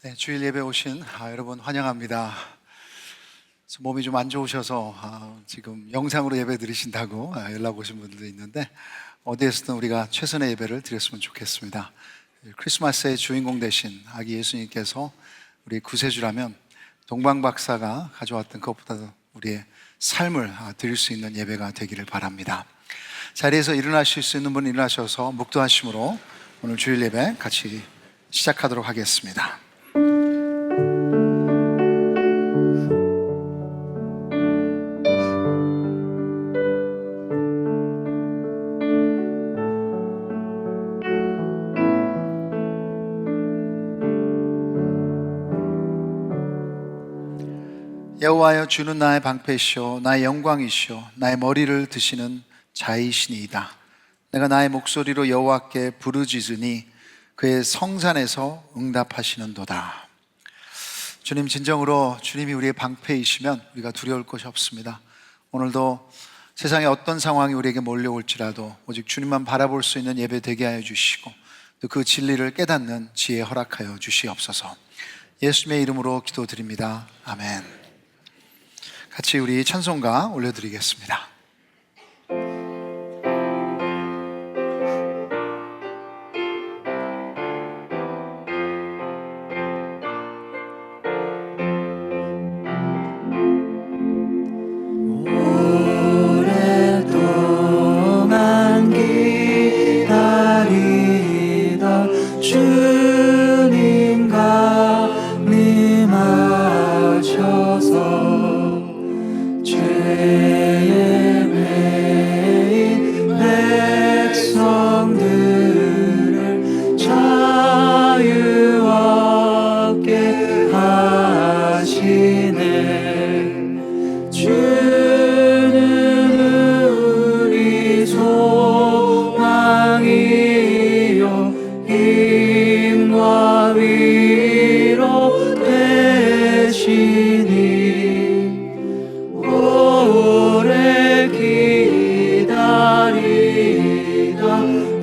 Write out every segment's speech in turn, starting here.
네, 주일 예배 오신 여러분 환영합니다. 몸이 좀 안 좋으셔서 지금 영상으로 예배 드리신다고 연락 오신 분들도 있는데 어디에서든 우리가 최선의 예배를 드렸으면 좋겠습니다. 크리스마스의 주인공 되신 아기 예수님께서 우리 구세주라면 동방박사가 가져왔던 것보다도 우리의 삶을 드릴 수 있는 예배가 되기를 바랍니다. 자리에서 일어나실 수 있는 분 일어나셔서 묵도하심으로 오늘 주일 예배 같이 시작하도록 하겠습니다. 여호와여, 주는 나의 방패시오 나의 영광이시오 나의 머리를 드시는 자이시니이다. 내가 나의 목소리로 여호와께 부르짖으니 그의 성산에서 응답하시는도다. 주님, 진정으로 주님이 우리의 방패이시면 우리가 두려울 것이 없습니다. 오늘도 세상의 어떤 상황이 우리에게 몰려올지라도 오직 주님만 바라볼 수 있는 예배 되게 하여 주시고 또 그 진리를 깨닫는 지혜 허락하여 주시옵소서. 예수님의 이름으로 기도드립니다. 아멘. 같이 우리 찬송가 올려드리겠습니다. 오랫동안 기다리던 주님 강림하셔서 죄에 매인 백성들을 자유 얻게 하시네. 주는 우리 소망이요 힘과 위로 되시니 오래 기다리던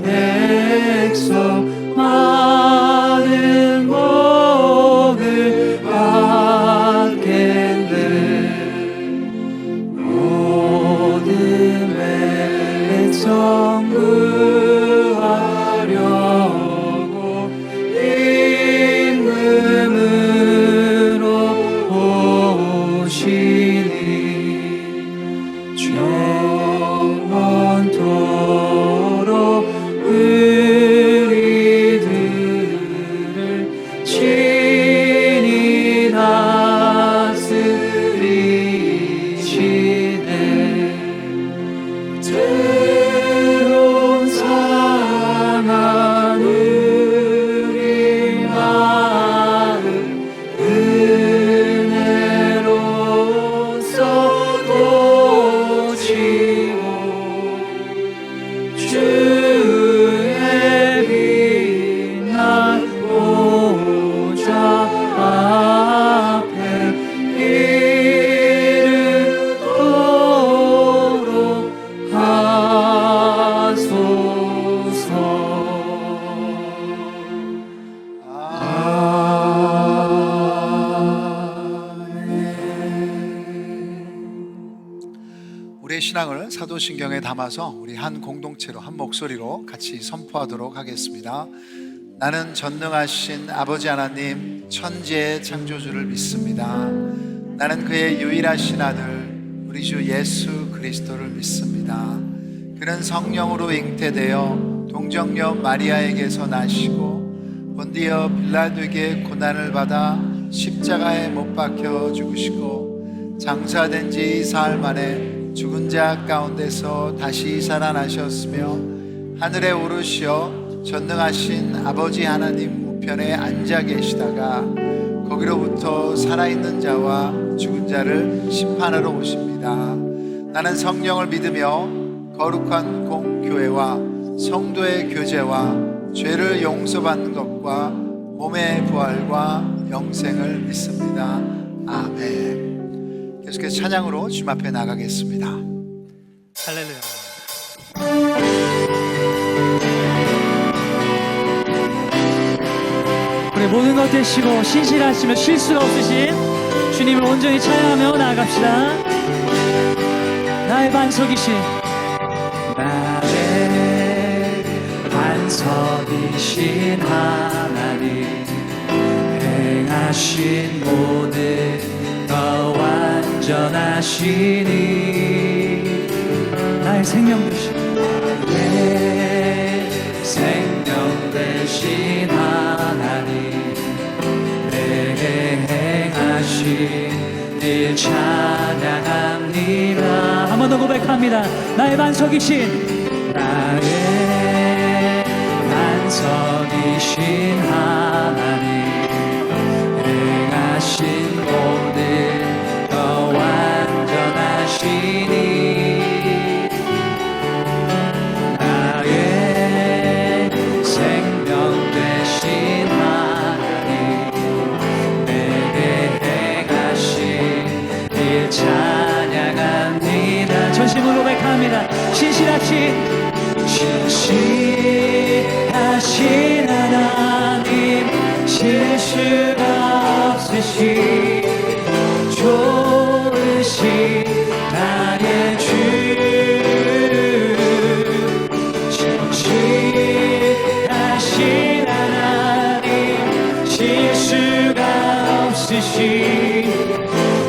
백성 많은 복을 받겠네. 모든 백성 구하려고 임금으로 오시니 영원토록 우리들을 친히 다스리시네. 때론 상한 우리 마음 은혜로써 고치고 주의 빛난 보좌 앞에 이르도록 하소서. 우리의 신앙을 사도신경에 담아서 우리 한 공동체로 한 목소리로 같이 선포하도록 하겠습니다. 나는 전능하신 아버지 하나님 천지의 창조주를 믿습니다. 나는 그의 유일하신 아들 우리 주 예수 그리스도를 믿습니다. 그는 성령으로 잉태되어 동정녀 마리아에게서 나시고 본디어 빌라도에게 고난을 받아 십자가에 못 박혀 죽으시고 장사된 지 사흘 만에 죽은 자 가운데서 다시 살아나셨으며 하늘에 오르시어 전능하신 아버지 하나님 우편에 앉아 계시다가 거기로부터 살아있는 자와 죽은 자를 심판하러 오십니다. 나는 성령을 믿으며 거룩한 공교회와 성도의 교제와 죄를 용서받는 것과 몸의 부활과 영생을 믿습니다. 아멘. 계속해서 찬양으로 주님 앞에 나가겠습니다. 할렐루야. 우리 모든 것 되시고 신실하시며 실수가 없으신 주님을 온전히 찬양하며 나아갑시다. 나의 반석이신 나의 반석이신 하나님, 행하신 모든 더 완전하시니, 나의 생명 되신 내 생명 되신 하나님, 내게 행하신 일 찬양합니다. 한 번 더 고백합니다. 나의 반석이신 나의 반석이신 하나님, 행하신 모든 더 완전하시니, 나의 생명 되신 하나님, 내게 행하신 일 찬양합니다. 전심으로 고백합니다. 신실하신 하나님, 실수가 없으신 좋으신 나의 주, 진실하신 하나님, 실수가 없으신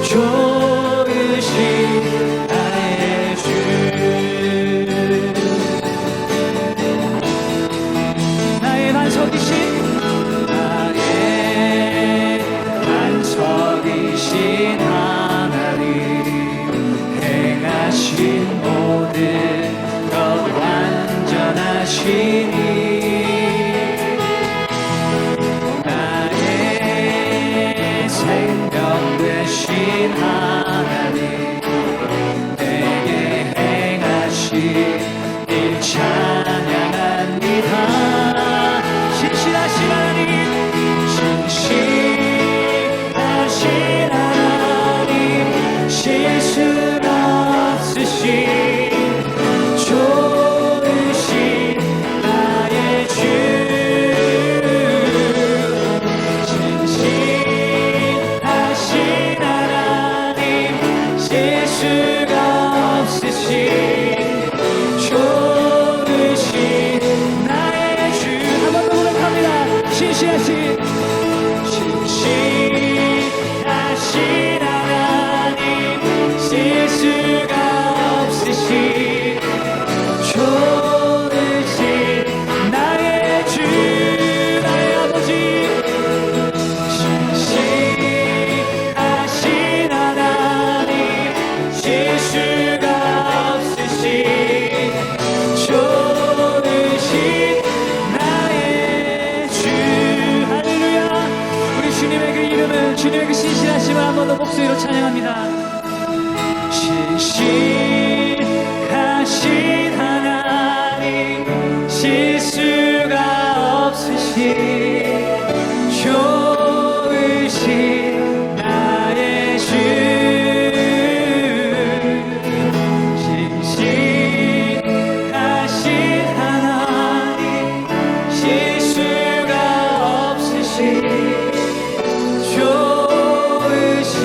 좋으신 나의 주. 나의 반석이신 나의 반석이신 하나님, 행하신 모든 것 완전하시니, 나의 생명 되신 하나님, 내게 행하신 일 찬양합니다. 신실하신 하나님, 신실하신 하나님, 실수가 없으신 좋으신 나의 주, 진실하신 하나님, 실수가 없으신 좋으신 나의 주. 한 번 더 고백합니다. 신실하신 하나님, 실수가 없으신 좋으신 나의 주, 나의 아버지. 신실하신 하나님, 실수가 없으신 좋으신 나의 주. 할렐루야. 우리 주님의 그 이름을, 주님의 그 신실하심을 한 번 더 목소리로 찬양합니다. 신실하신 하나님, 실수가 없으신 좋으신 나의 주, 진실하신 하나님, 실수가 없으신 좋으신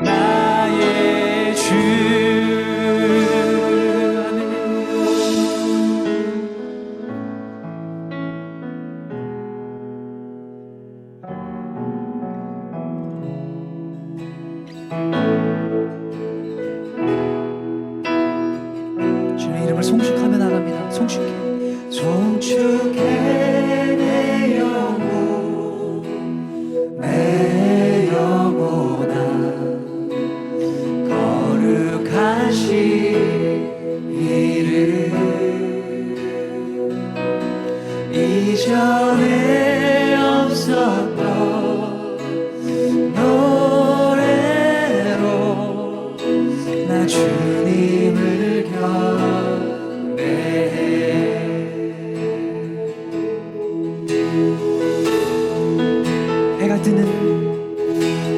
나의 주. 주님의 이름을 송축하며 나갑니다. 송축해. 송축해 내 영혼, 내 영혼아, 거룩하신 이름, 이전에 없었던 노래로 나 주님을 경배해. 해가 뜨는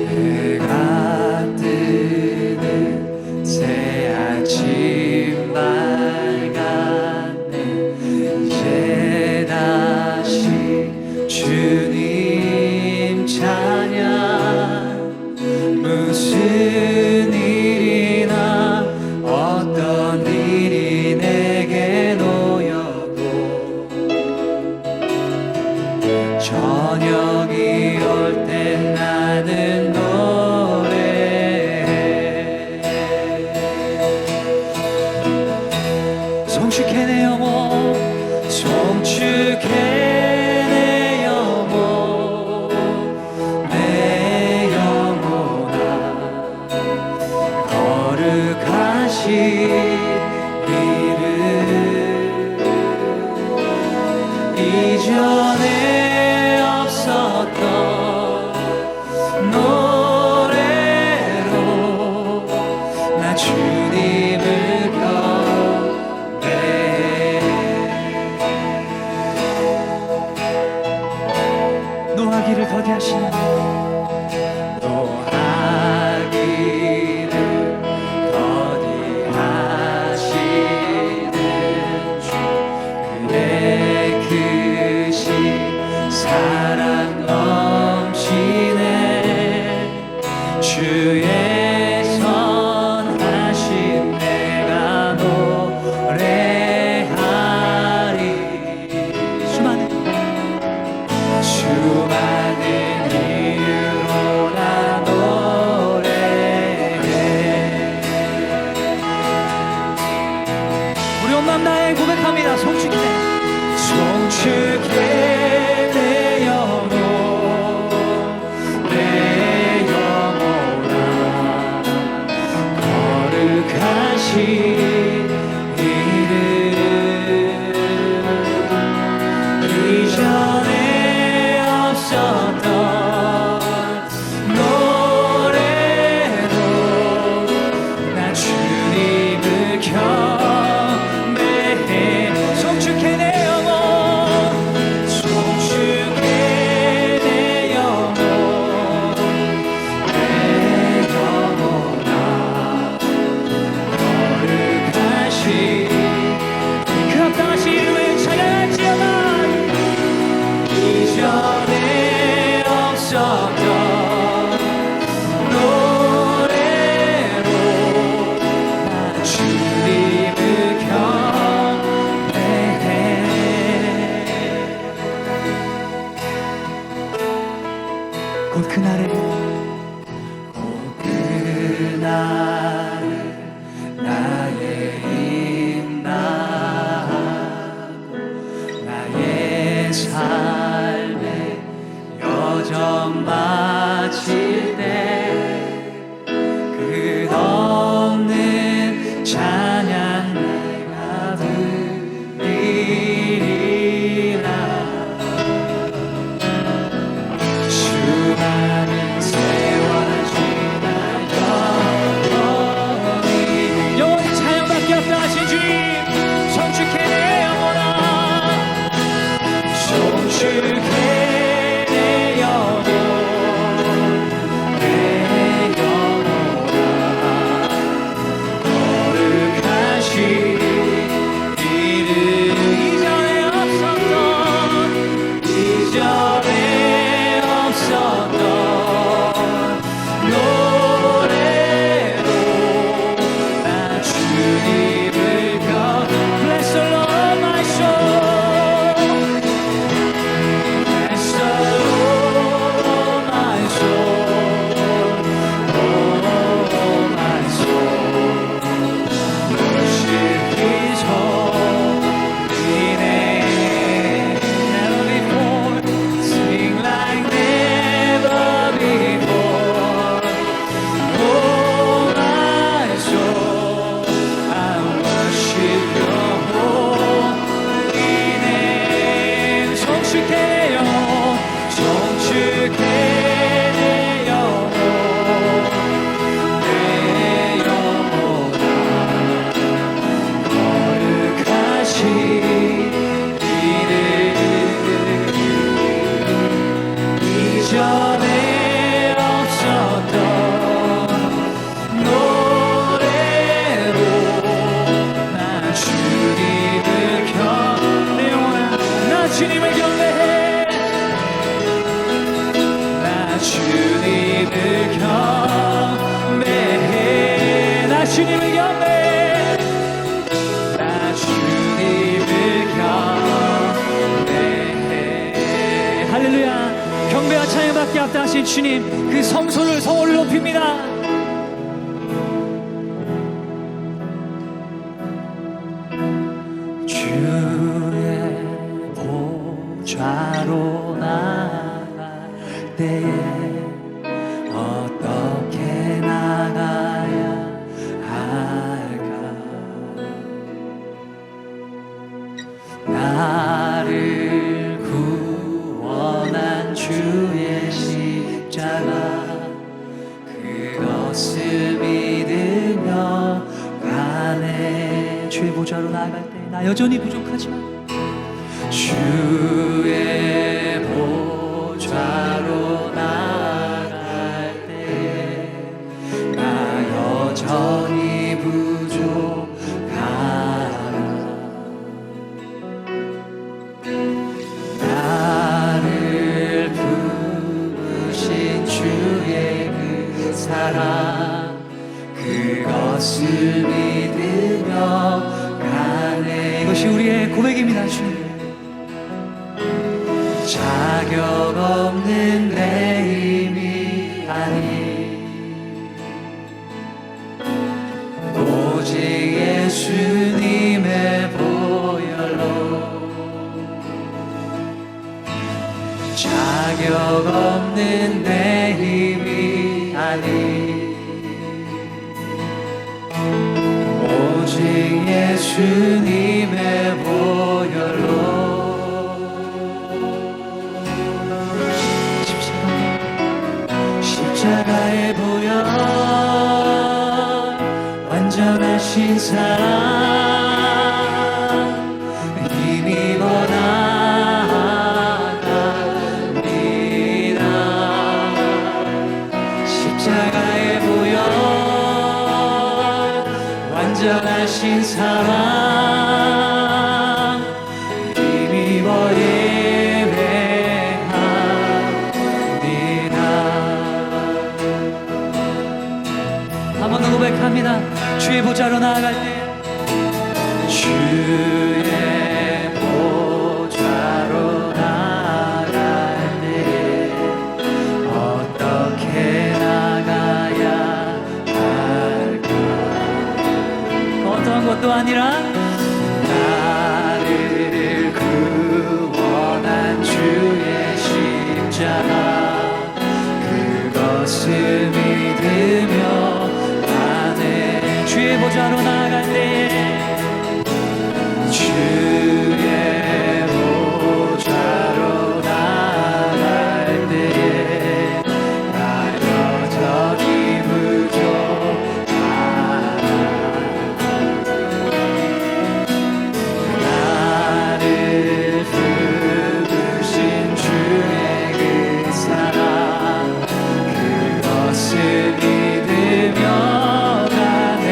해가 뜨는 새 아침 밝았네. 이제 다시 주님 저녁이 올 때 나는 노래해. 성축해 내 영혼, 송축해 내 영혼, 내 영혼아, 거룩하신 이름. 이전에 없었던 노래로 나 주님을 경배해. 노하기를 더디하시는 노하기를 더디하시는 주, 그의 크신 사랑 넘치네. 주의 선하심 내가 노래하리. 수많은 이유로 나 노래해. 우리 온 마음 다해 고백합니다. 성축해 송축해 내 영혼, 내 영혼아, 거룩하신 이름. 이전에 없었던 노래로 나 주님을 경배해. 송축해 내 영혼, 송축해 내 영혼, 내 영혼아, 거룩하신 그 합당하신 이름을 찬양할지어다. 이전에 없었던 노래로 나 주님을 경배해. 곧 그날에 곧 그날을 나의 인나하고 나의 삶의 여정 마칠 때 끝없는 찬양 내가 드리리라. 수많은 세월 지나 영원히 찬양받기 합당하신 주님, 성축해 내 영혼아. 송축해 내 영혼, 내 영혼아, 거룩하신 이름. 이전에 없었던 노래로 나 주님을 Bless the Lord my soul. Bless the Lord my soul, oh my soul, worship His holy name. Never before, sing like never before. Oh my soul, I worship Your holy name. 송축해 내 영혼, 송축해 내 영혼, 내 영혼아, 거룩하신 이름. 이전에 없었던 노래로 나 주님을 내 영혼아, 나 주님을 경배해. 나 주님을 경배해. 나 주님을 경배해. 나 주님을 경배해. 할렐루야. 경배와 찬양받기 합당하신 주님, 그 성호를 높입니다. 주의 보좌로 나갈 때에 어떻게 나가야 할까? 나를 구원한 주의 십자가, 그것을 믿으며 가네. 주의 보좌로 나아갈 때 나 여전히 부족하지만 주의 보좌로 나갈 때 나 여전히 부족하라. 나를 부르신 주의 그 사랑, 그것을 믿으며 가네. 이것이 우리의 고백입니다. 주님, 자격 없는 내 힘이 아니, 오직 예수님의 보혈로. 자격 없는 내 힘이 아니, 오직 예수님의 보혈로. 십자가의 보혈, 완전하신 사랑, 힘입어 나아갑니다. 십자가의 보혈, 완전하신 사랑, 힘입어 예배합니다. 한 번 더 고백합니다. 주의 보좌로 나아갈 때 주의 보좌로 나갈 때 어떻게 나가야 할까? 어떠한 것도 아니라 나를 구원한 주의 십자가, 그것을 믿으며 가네. 주의 보좌로 나아갈 때 주의 보좌로 나갈 때에 나 여전히 부족하다. 나를 부르신 주의 그 사랑, 그것을 믿으며 가네.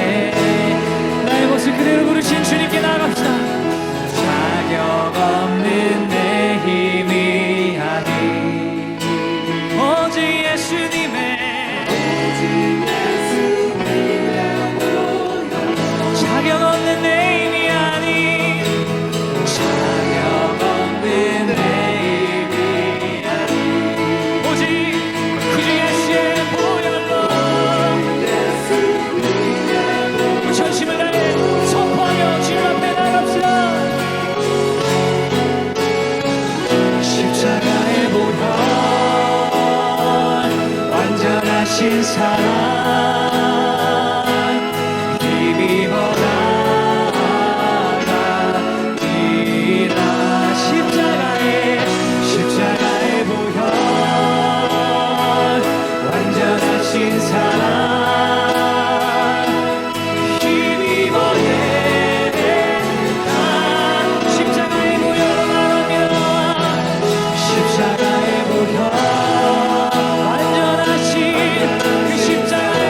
나의 모습 그대로 부르신 주님께 나아갑시다. 자격 없는 내 힘이 아니, 오직 예수님의 자격 없는 내 힘이 아니, 자격 없는 내 힘이 아니, 오직 그 주 예수의 보혈로 전심을 다해 선포하며 주님 앞에 나갑시다. 십자가의 보혈, 완전하신 사랑, 힘입어 나아갑니다. 십자가의 보혈, 완전하신 사랑, 힘입어 예배다. 십자가의 보혈로 나갑니다. 십자가의 보혈, 완전하신 그 십자가의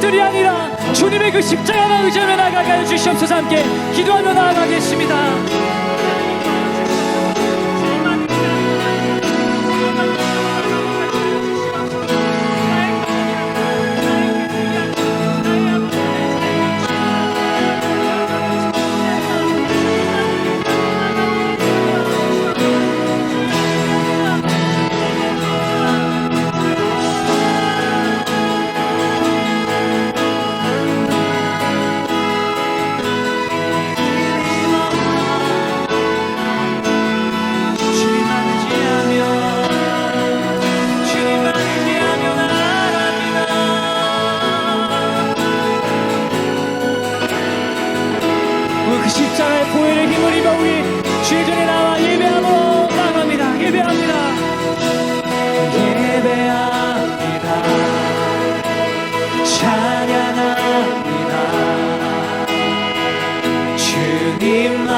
것들이 아니라 주님의 그 십자가만 의지하며 나아가게 하여 주시옵소서. 함께 기도하며 나아가겠습니다. 그 십자가의 보혈의 힘을 입어 우리 주의 전에 나와 예배하며 나갑니다. 예배합니다. 예배합니다. 찬양합니다. 주님만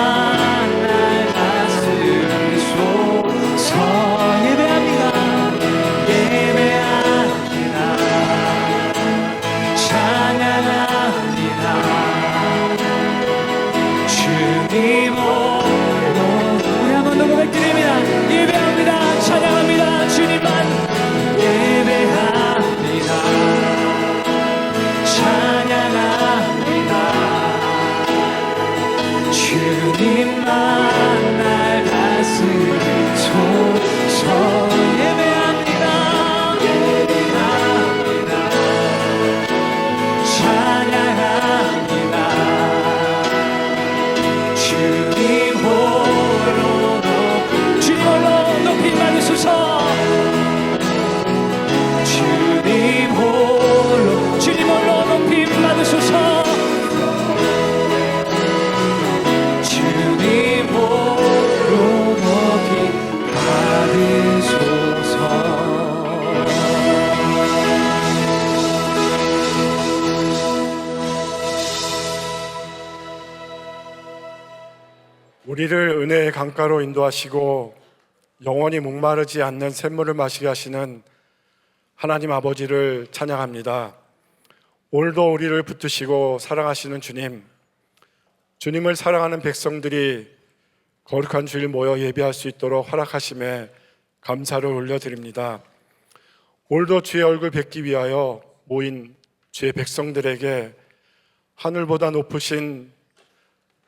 날 다스리소서. 예배합니다. 예배합니다. 찬양합니다. 주님 홀로 우리 한번 더 고백드립니다. 예배합니다. 찬양합니다. 주님만 예배합니다. 찬양합니다. 주님만 날 다스리소서. 예배합니다. 예배합니다. 찬양합니다. 주님 홀로 높임 받으소서. 주님 홀로 높임 받으소서. 주님 홀로 높임 받으소서. 우리를 은혜의 강가로 인도하시고 영원히 목마르지 않는 샘물을 마시게 하시는 하나님 아버지를 찬양합니다. 오늘도 우리를 붙드시고 사랑하시는 주님, 주님을 사랑하는 백성들이 거룩한 주일 모여 예배할 수 있도록 허락하심에 감사를 올려드립니다. 오늘도 주의 얼굴 뵙기 위하여 모인 주의 백성들에게 하늘보다 높으신,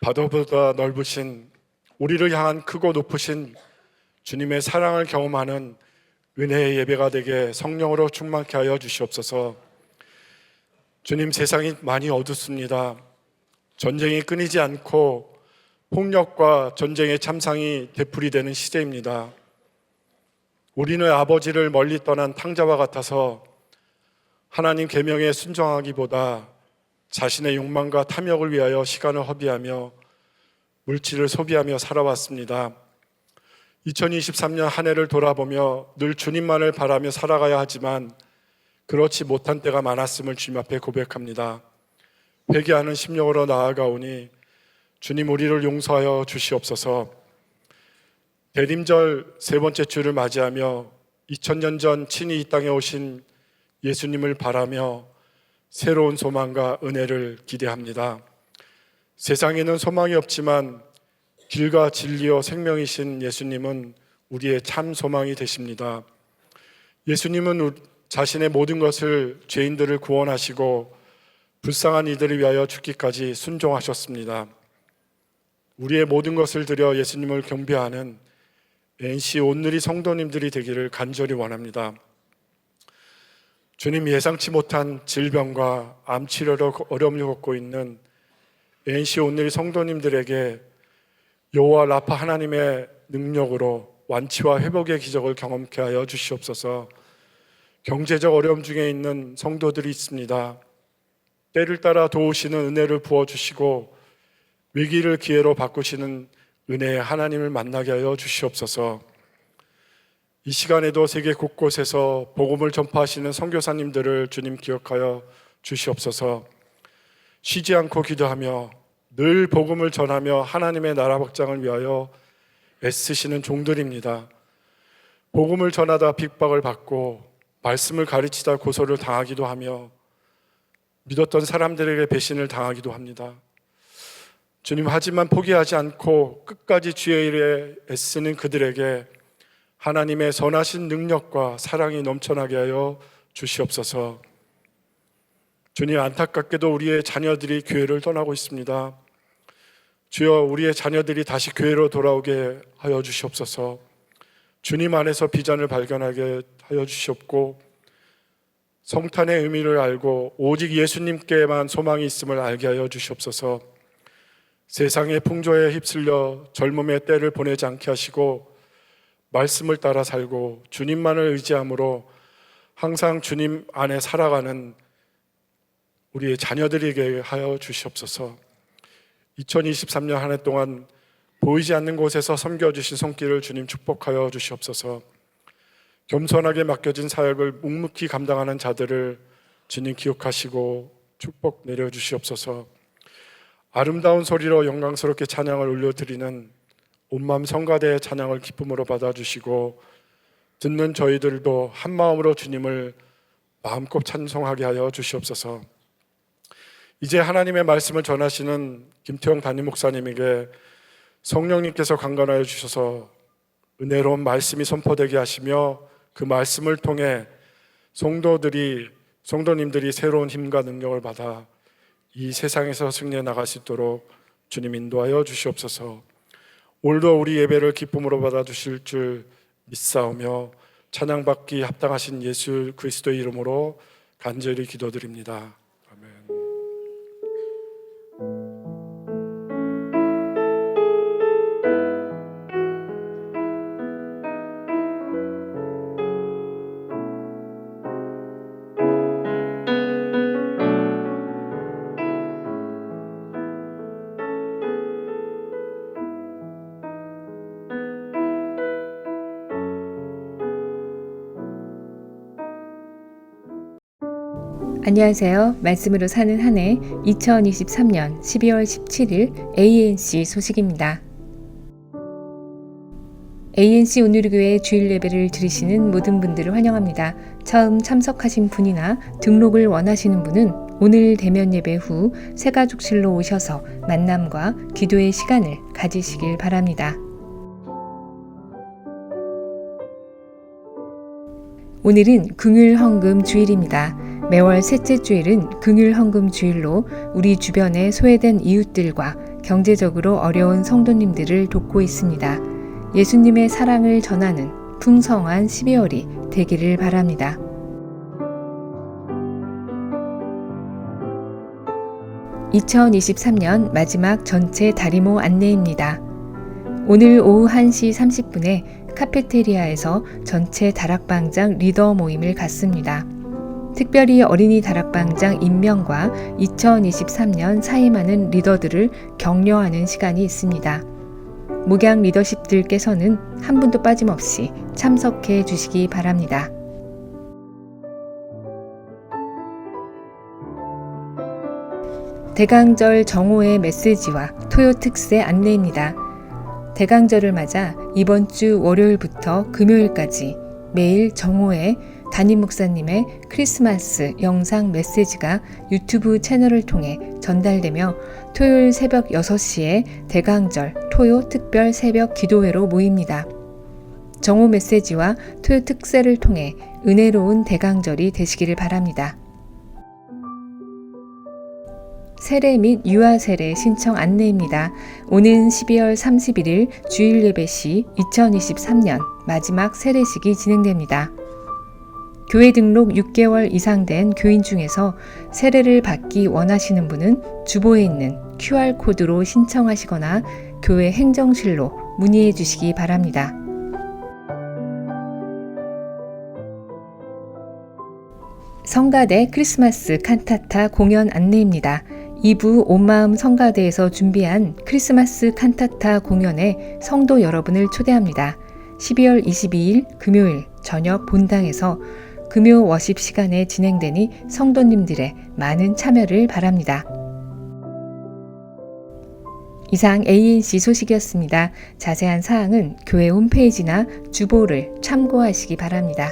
바다보다 넓으신, 우리를 향한 크고 높으신 주님의 사랑을 경험하는 은혜의 예배가 되게 성령으로 충만케 하여 주시옵소서. 주님, 세상이 많이 어둡습니다. 전쟁이 끊이지 않고 폭력과 전쟁의 참상이 되풀이되는 시대입니다. 우리는 아버지를 멀리 떠난 탕자와 같아서 하나님 계명에 순종하기보다 자신의 욕망과 탐욕을 위하여 시간을 허비하며 물질을 소비하며 살아왔습니다. 2023년 한 해를 돌아보며 늘 주님만을 바라며 살아가야 하지만 그렇지 못한 때가 많았음을 주님 앞에 고백합니다. 회개하는 심령으로 나아가오니 주님, 우리를 용서하여 주시옵소서. 대림절 세 번째 주를 맞이하며 2000년 전 친히 이 땅에 오신 예수님을 바라며 새로운 소망과 은혜를 기대합니다. 세상에는 소망이 없지만 길과 진리요 생명이신 예수님은 우리의 참 소망이 되십니다. 예수님은 자신의 모든 것을 죄인들을 구원하시고 불쌍한 이들을 위하여 죽기까지 순종하셨습니다. 우리의 모든 것을 들여 예수님을 경배하는 NC 온누리 성도님들이 되기를 간절히 원합니다. 주님, 예상치 못한 질병과 암 치료로 어려움을 겪고 있는 NC 온누리 성도님들에게 여호와 라파 하나님의 능력으로 완치와 회복의 기적을 경험케 하여 주시옵소서. 경제적 어려움 중에 있는 성도들이 있습니다. 때를 따라 도우시는 은혜를 부어주시고 위기를 기회로 바꾸시는 은혜의 하나님을 만나게 하여 주시옵소서. 이 시간에도 세계 곳곳에서 복음을 전파하시는 선교사님들을 주님 기억하여 주시옵소서. 쉬지 않고 기도하며 늘 복음을 전하며 하나님의 나라 확장을 위하여 애쓰시는 종들입니다. 복음을 전하다 핍박을 받고 말씀을 가르치다 고소를 당하기도 하며 믿었던 사람들에게 배신을 당하기도 합니다. 주님, 하지만 포기하지 않고 끝까지 주의 일에 애쓰는 그들에게 하나님의 선하신 능력과 사랑이 넘쳐나게 하여 주시옵소서. 주님, 안타깝게도 우리의 자녀들이 교회를 떠나고 있습니다. 주여, 우리의 자녀들이 다시 교회로 돌아오게 하여 주시옵소서. 주님 안에서 비전을 발견하게 하여 주시옵고 성탄의 의미를 알고 오직 예수님께만 소망이 있음을 알게 하여 주시옵소서. 세상의 풍조에 휩쓸려 젊음의 때를 보내지 않게 하시고 말씀을 따라 살고 주님만을 의지함으로 항상 주님 안에 살아가는 우리의 자녀들에게 하여 주시옵소서. 2023년 한 해 동안 보이지 않는 곳에서 섬겨주신 손길을 주님 축복하여 주시옵소서. 겸손하게 맡겨진 사역을 묵묵히 감당하는 자들을 주님 기억하시고 축복 내려주시옵소서. 아름다운 소리로 영광스럽게 찬양을 올려드리는 온마음 성가대의 찬양을 기쁨으로 받아주시고 듣는 저희들도 한마음으로 주님을 마음껏 찬송하게 하여 주시옵소서. 이제 하나님의 말씀을 전하시는 김태형 담임 목사님에게 성령님께서 강건하여 주셔서 은혜로운 말씀이 선포되게 하시며 그 말씀을 통해 성도님들이 새로운 힘과 능력을 받아 이 세상에서 승리해 나갈 수 있도록 주님 인도하여 주시옵소서. 오늘도 우리 예배를 기쁨으로 받아주실 줄 믿사오며 찬양받기 합당하신 예수 그리스도의 이름으로 간절히 기도드립니다. 아멘. 안녕하세요. 말씀으로 사는 한 해 2023년 12월 17일 ANC 소식입니다. ANC 온누리교회 주일 예배를 들으시는 모든 분들을 환영합니다. 처음 참석하신 분이나 등록을 원하시는 분은 오늘 대면 예배 후 새가족실로 오셔서 만남과 기도의 시간을 가지시길 바랍니다. 오늘은 긍휼 헌금 주일입니다. 매월 셋째 주일은 긍휼 헌금 주일로 우리 주변에 소외된 이웃들과 경제적으로 어려운 성도님들을 돕고 있습니다. 예수님의 사랑을 전하는 풍성한 12월이 되기를 바랍니다. (2023년) 마지막 전체 다리모 안내입니다. 오늘 오후 1시 30분에 카페테리아에서 전체 다락방장 리더 모임을 갖습니다. 특별히 어린이 다락방장 임명과 2023년 사임하는 리더들을 격려하는 시간이 있습니다. 목양 리더십들께서는 한 분도 빠짐없이 참석해 주시기 바랍니다. 대강절 정오의 메시지와 토요 특세 안내입니다. 대강절을 맞아 이번 주 월요일부터 금요일까지 매일 정오에 담임 목사님의 크리스마스 영상 메시지가 유튜브 채널을 통해 전달되며 토요일 새벽 6시에 대강절 토요 특별 새벽 기도회로 모입니다. 정오 메시지와 토요 특세를 통해 은혜로운 대강절이 되시기를 바랍니다. 세례 및 유아 세례 신청 안내입니다. 오는 12월 31일 주일 예배 시 2023년 마지막 세례식이 진행됩니다. 교회 등록 6개월 이상 된 교인 중에서 세례를 받기 원하시는 분은 주보에 있는 QR코드로 신청하시거나 교회 행정실로 문의해 주시기 바랍니다. 성가대 크리스마스 칸타타 공연 안내입니다. 2부 온마음 성가대에서 준비한 크리스마스 칸타타 공연에 성도 여러분을 초대합니다. 12월 22일 금요일 저녁 본당에서 금요 워십 시간에 진행되니 성도님들의 많은 참여를 바랍니다. 이상 ANC 소식이었습니다. 자세한 사항은 교회 홈페이지나 주보를 참고하시기 바랍니다.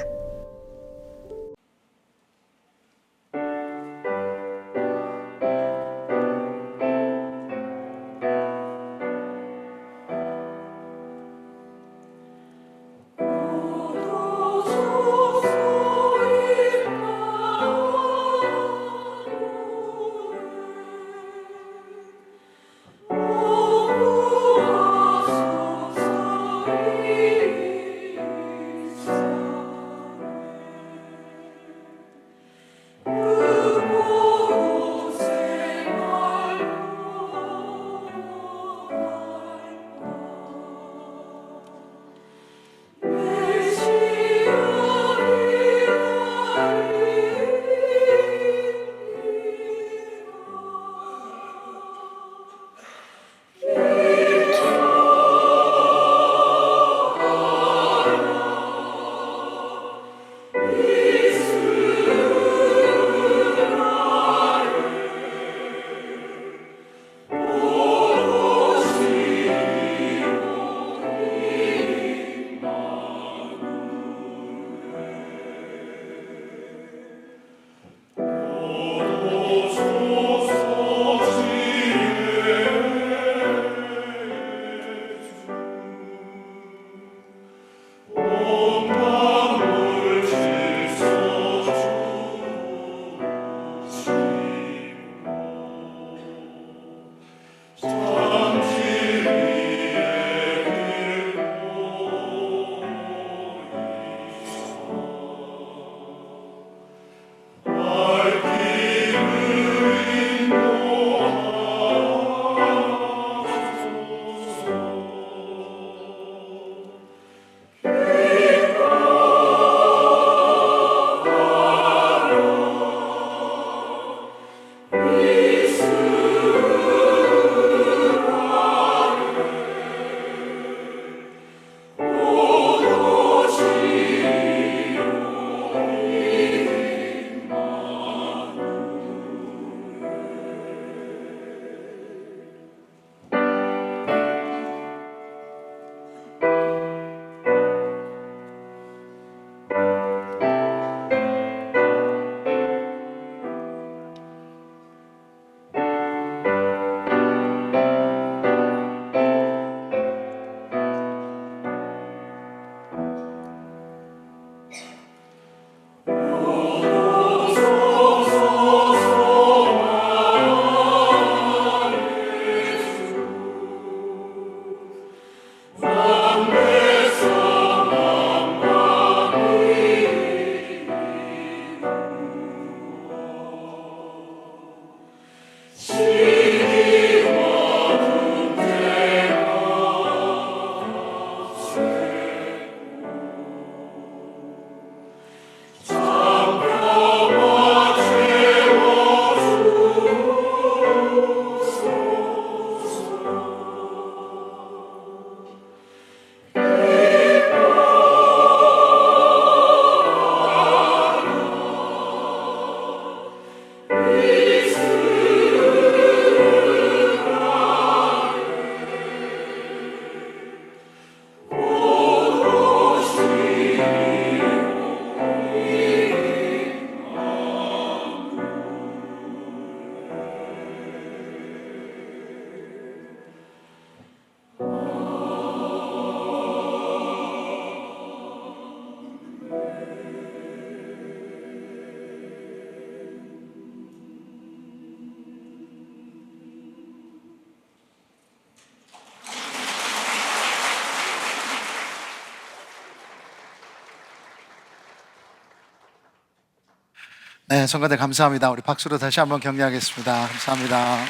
네, 성가대 감사합니다. 우리 박수로 다시 한번 격려하겠습니다. 감사합니다.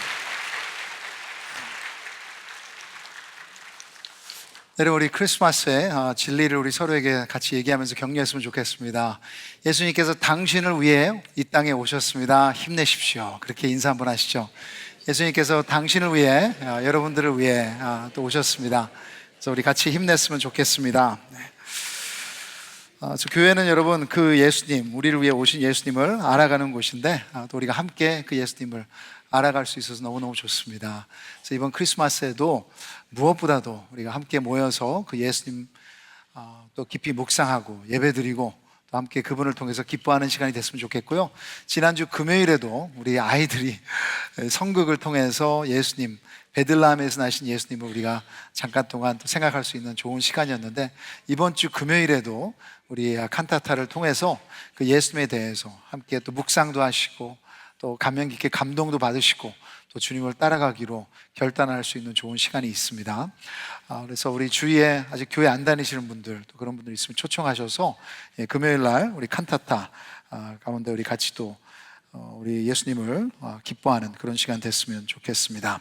여러분, 우리 크리스마스에 진리를 우리 서로에게 같이 얘기하면서 격려했으면 좋겠습니다. 예수님께서 당신을 위해 이 땅에 오셨습니다. 힘내십시오. 그렇게 인사 한번 하시죠. 예수님께서 당신을 위해, 여러분들을 위해 또 오셨습니다. 그래서 우리 같이 힘냈으면 좋겠습니다. 교회는 여러분 그 예수님, 우리를 위해 오신 예수님을 알아가는 곳인데 또 우리가 함께 그 예수님을 알아갈 수 있어서 너무너무 좋습니다. 그래서 이번 크리스마스에도 무엇보다도 우리가 함께 모여서 그 예수님 또 깊이 묵상하고 예배드리고 또 함께 그분을 통해서 기뻐하는 시간이 됐으면 좋겠고요. 지난주 금요일에도 우리 아이들이 성극을 통해서 예수님, 베들레헴에서 나신 예수님을 우리가 잠깐 동안 또 생각할 수 있는 좋은 시간이었는데, 이번 주 금요일에도 우리 칸타타를 통해서 그 예수님에 대해서 함께 또 묵상도 하시고 또 감명 깊게 감동도 받으시고 또 주님을 따라가기로 결단할 수 있는 좋은 시간이 있습니다. 그래서 우리 주위에 아직 교회 안 다니시는 분들, 또 그런 분들 있으면 초청하셔서 금요일 날 우리 칸타타 가운데 우리 같이 또 우리 예수님을 기뻐하는 그런 시간 됐으면 좋겠습니다.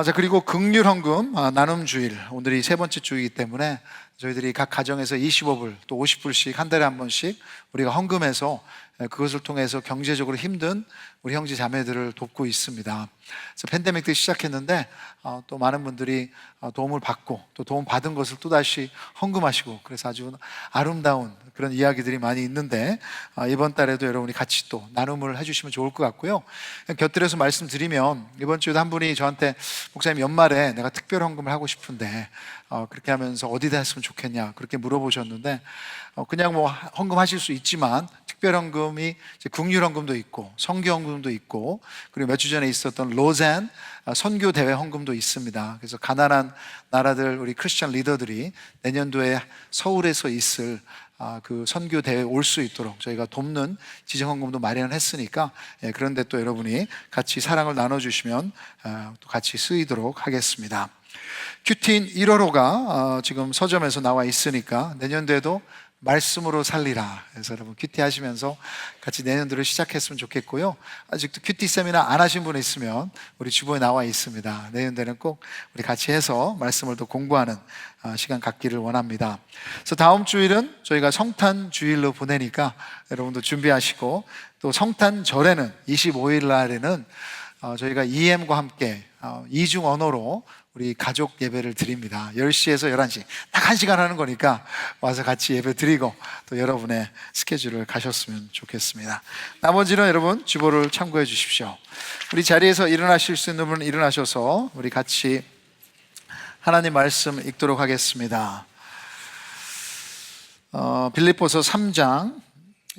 자, 그리고 긍휼 헌금 나눔 주일, 오늘이 세 번째 주이기 때문에 저희들이 각 가정에서 25불 또 50불씩 한 달에 한 번씩 우리가 헌금해서 그것을 통해서 경제적으로 힘든 우리 형제 자매들을 돕고 있습니다. 그래서 팬데믹 때 시작했는데 또 많은 분들이 도움을 받고 또 도움 받은 것을 또다시 헌금하시고, 그래서 아주 아름다운 그런 이야기들이 많이 있는데 이번 달에도 여러분이 같이 또 나눔을 해주시면 좋을 것 같고요. 곁들여서 말씀드리면, 이번 주에도 한 분이 저한테 목사님 연말에 내가 특별 헌금을 하고 싶은데 그렇게 하면서 어디다 했으면 좋겠냐 그렇게 물어보셨는데, 그냥 뭐 헌금하실 수 있지만 특별 헌금이 긍휼 헌금도 있고 선교 헌금도 있고, 그리고 몇 주 전에 있었던 로젠 선교 대회 헌금도 있습니다. 그래서 가난한 나라들 우리 크리스천 리더들이 내년도에 서울에서 있을 그 선교 대회 올 수 있도록 저희가 돕는 지정 헌금도 마련했으니까, 그런데 또 여러분이 같이 사랑을 나눠주시면 또 같이 쓰이도록 하겠습니다. 큐틴 1월호가 지금 서점에서 나와 있으니까 내년도에도 말씀으로 살리라. 그래서 여러분 큐티 하시면서 같이 내년도를 시작했으면 좋겠고요. 아직도 큐티 세미나 안 하신 분 있으면 우리 주보에 나와 있습니다. 내년도에는 꼭 우리 같이 해서 말씀을 더 공부하는 시간 갖기를 원합니다. 그래서 다음 주일은 저희가 성탄 주일로 보내니까 여러분도 준비하시고, 또 성탄절에는 25일 날에는 저희가 EM과 함께 이중 언어로 우리 가족 예배를 드립니다. 10시에서 11시 딱 1시간 하는 거니까 와서 같이 예배 드리고 또 여러분의 스케줄을 가셨으면 좋겠습니다. 나머지는 여러분 주보를 참고해 주십시오. 우리 자리에서 일어나실 수 있는 분은 일어나셔서 우리 같이 하나님 말씀 읽도록 하겠습니다. 빌립보서 3장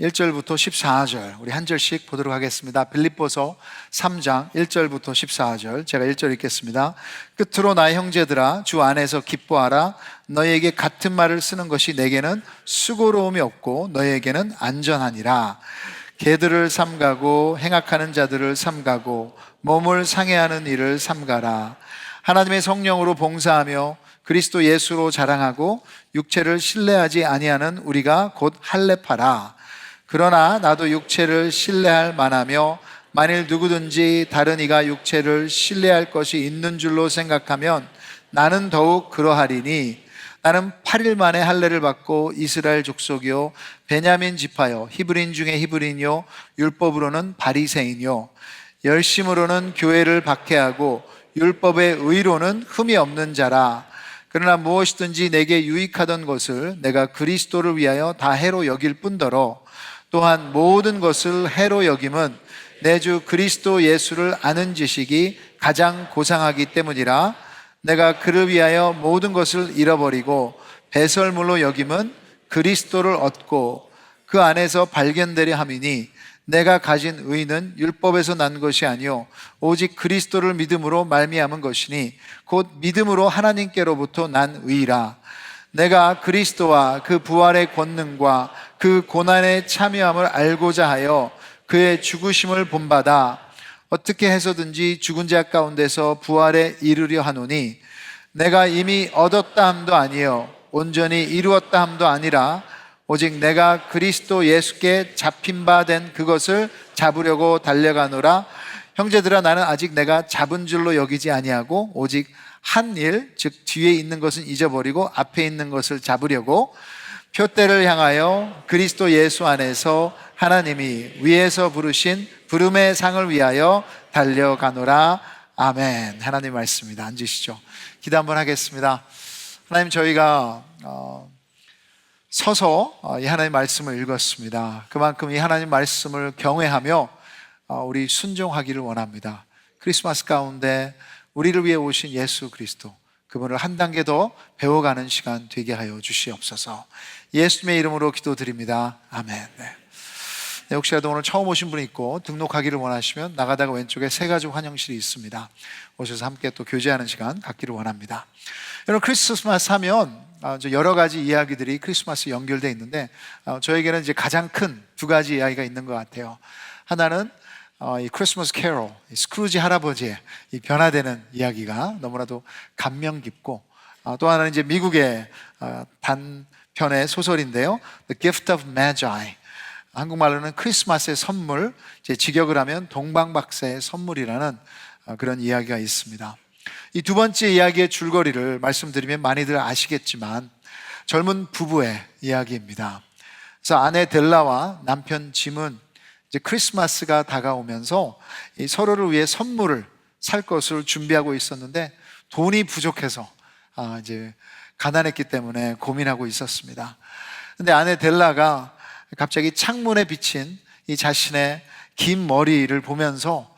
1절부터 14절 우리 한 절씩 보도록 하겠습니다. 빌립보서 3장 1절부터 14절 제가 1절 읽겠습니다. 끝으로 나의 형제들아, 주 안에서 기뻐하라. 너희에게 같은 말을 쓰는 것이 내게는 수고로움이 없고 너희에게는 안전하니라. 개들을 삼가고 행악하는 자들을 삼가고 몸을 상해하는 일을 삼가라. 하나님의 성령으로 봉사하며 그리스도 예수로 자랑하고 육체를 신뢰하지 아니하는 우리가 곧 할례파라. 그러나 나도 육체를 신뢰할 만하며 만일 누구든지 다른 이가 육체를 신뢰할 것이 있는 줄로 생각하면 나는 더욱 그러하리니, 나는 8일 만에 할례를 받고 이스라엘 족속이요 베냐민 지파요 히브리인 중에 히브리인요 율법으로는 바리새인요 열심으로는 교회를 박해하고 율법의 의로는 흠이 없는 자라. 그러나 무엇이든지 내게 유익하던 것을 내가 그리스도를 위하여 다 해로 여길 뿐더러 또한 모든 것을 해로 여김은 내 주 그리스도 예수를 아는 지식이 가장 고상하기 때문이라. 내가 그를 위하여 모든 것을 잃어버리고 배설물로 여김은 그리스도를 얻고 그 안에서 발견되려 함이니, 내가 가진 의는 율법에서 난 것이 아니요 오직 그리스도를 믿음으로 말미암은 것이니 곧 믿음으로 하나님께로부터 난 의라. 내가 그리스도와 그 부활의 권능과 그 고난에 참여함을 알고자 하여 그의 죽으심을 본받아 어떻게 해서든지 죽은 자 가운데서 부활에 이르려 하노니, 내가 이미 얻었다 함도 아니요 온전히 이루었다 함도 아니라 오직 내가 그리스도 예수께 잡힌 바 된 그것을 잡으려고 달려가노라. 형제들아, 나는 아직 내가 잡은 줄로 여기지 아니하고 오직 한 일, 즉 뒤에 있는 것은 잊어버리고 앞에 있는 것을 잡으려고 표대를 향하여 그리스도 예수 안에서 하나님이 위에서 부르신 부름의 상을 위하여 달려가노라. 아멘. 하나님 말씀입니다. 앉으시죠. 기도 한번 하겠습니다. 하나님, 저희가 서서 이 하나님 말씀을 읽었습니다. 그만큼 이 하나님 말씀을 경외하며 우리 순종하기를 원합니다. 크리스마스 가운데 우리를 위해 오신 예수 그리스도, 그분을 한 단계 더 배워가는 시간 되게 하여 주시옵소서. 예수님의 이름으로 기도드립니다. 아멘. 네, 혹시라도 오늘 처음 오신 분이 있고 등록하기를 원하시면 나가다가 왼쪽에 새가족 환영실이 있습니다. 오셔서 함께 또 교제하는 시간 갖기를 원합니다. 여러분, 크리스마스 하면 여러 가지 이야기들이 크리스마스 연결되어 있는데 저에게는 이제 가장 큰 두 가지 이야기가 있는 것 같아요. 하나는 이 크리스마스 캐롤, 스크루지 할아버지의 이 변화되는 이야기가 너무나도 감명 깊고, 또 하나는 이제 미국의 단편의 소설인데요, The Gift of Magi, 한국말로는 크리스마스의 선물, 이제 직역을 하면 동방박사의 선물이라는 그런 이야기가 있습니다. 이 두 번째 이야기의 줄거리를 말씀드리면 많이들 아시겠지만 젊은 부부의 이야기입니다. 그래서 아내 델라와 남편 짐은 이제 크리스마스가 다가오면서 이 서로를 위해 선물을 살 것을 준비하고 있었는데 돈이 부족해서 이제 가난했기 때문에 고민하고 있었습니다. 근데 아내 델라가 갑자기 창문에 비친 이 자신의 긴 머리를 보면서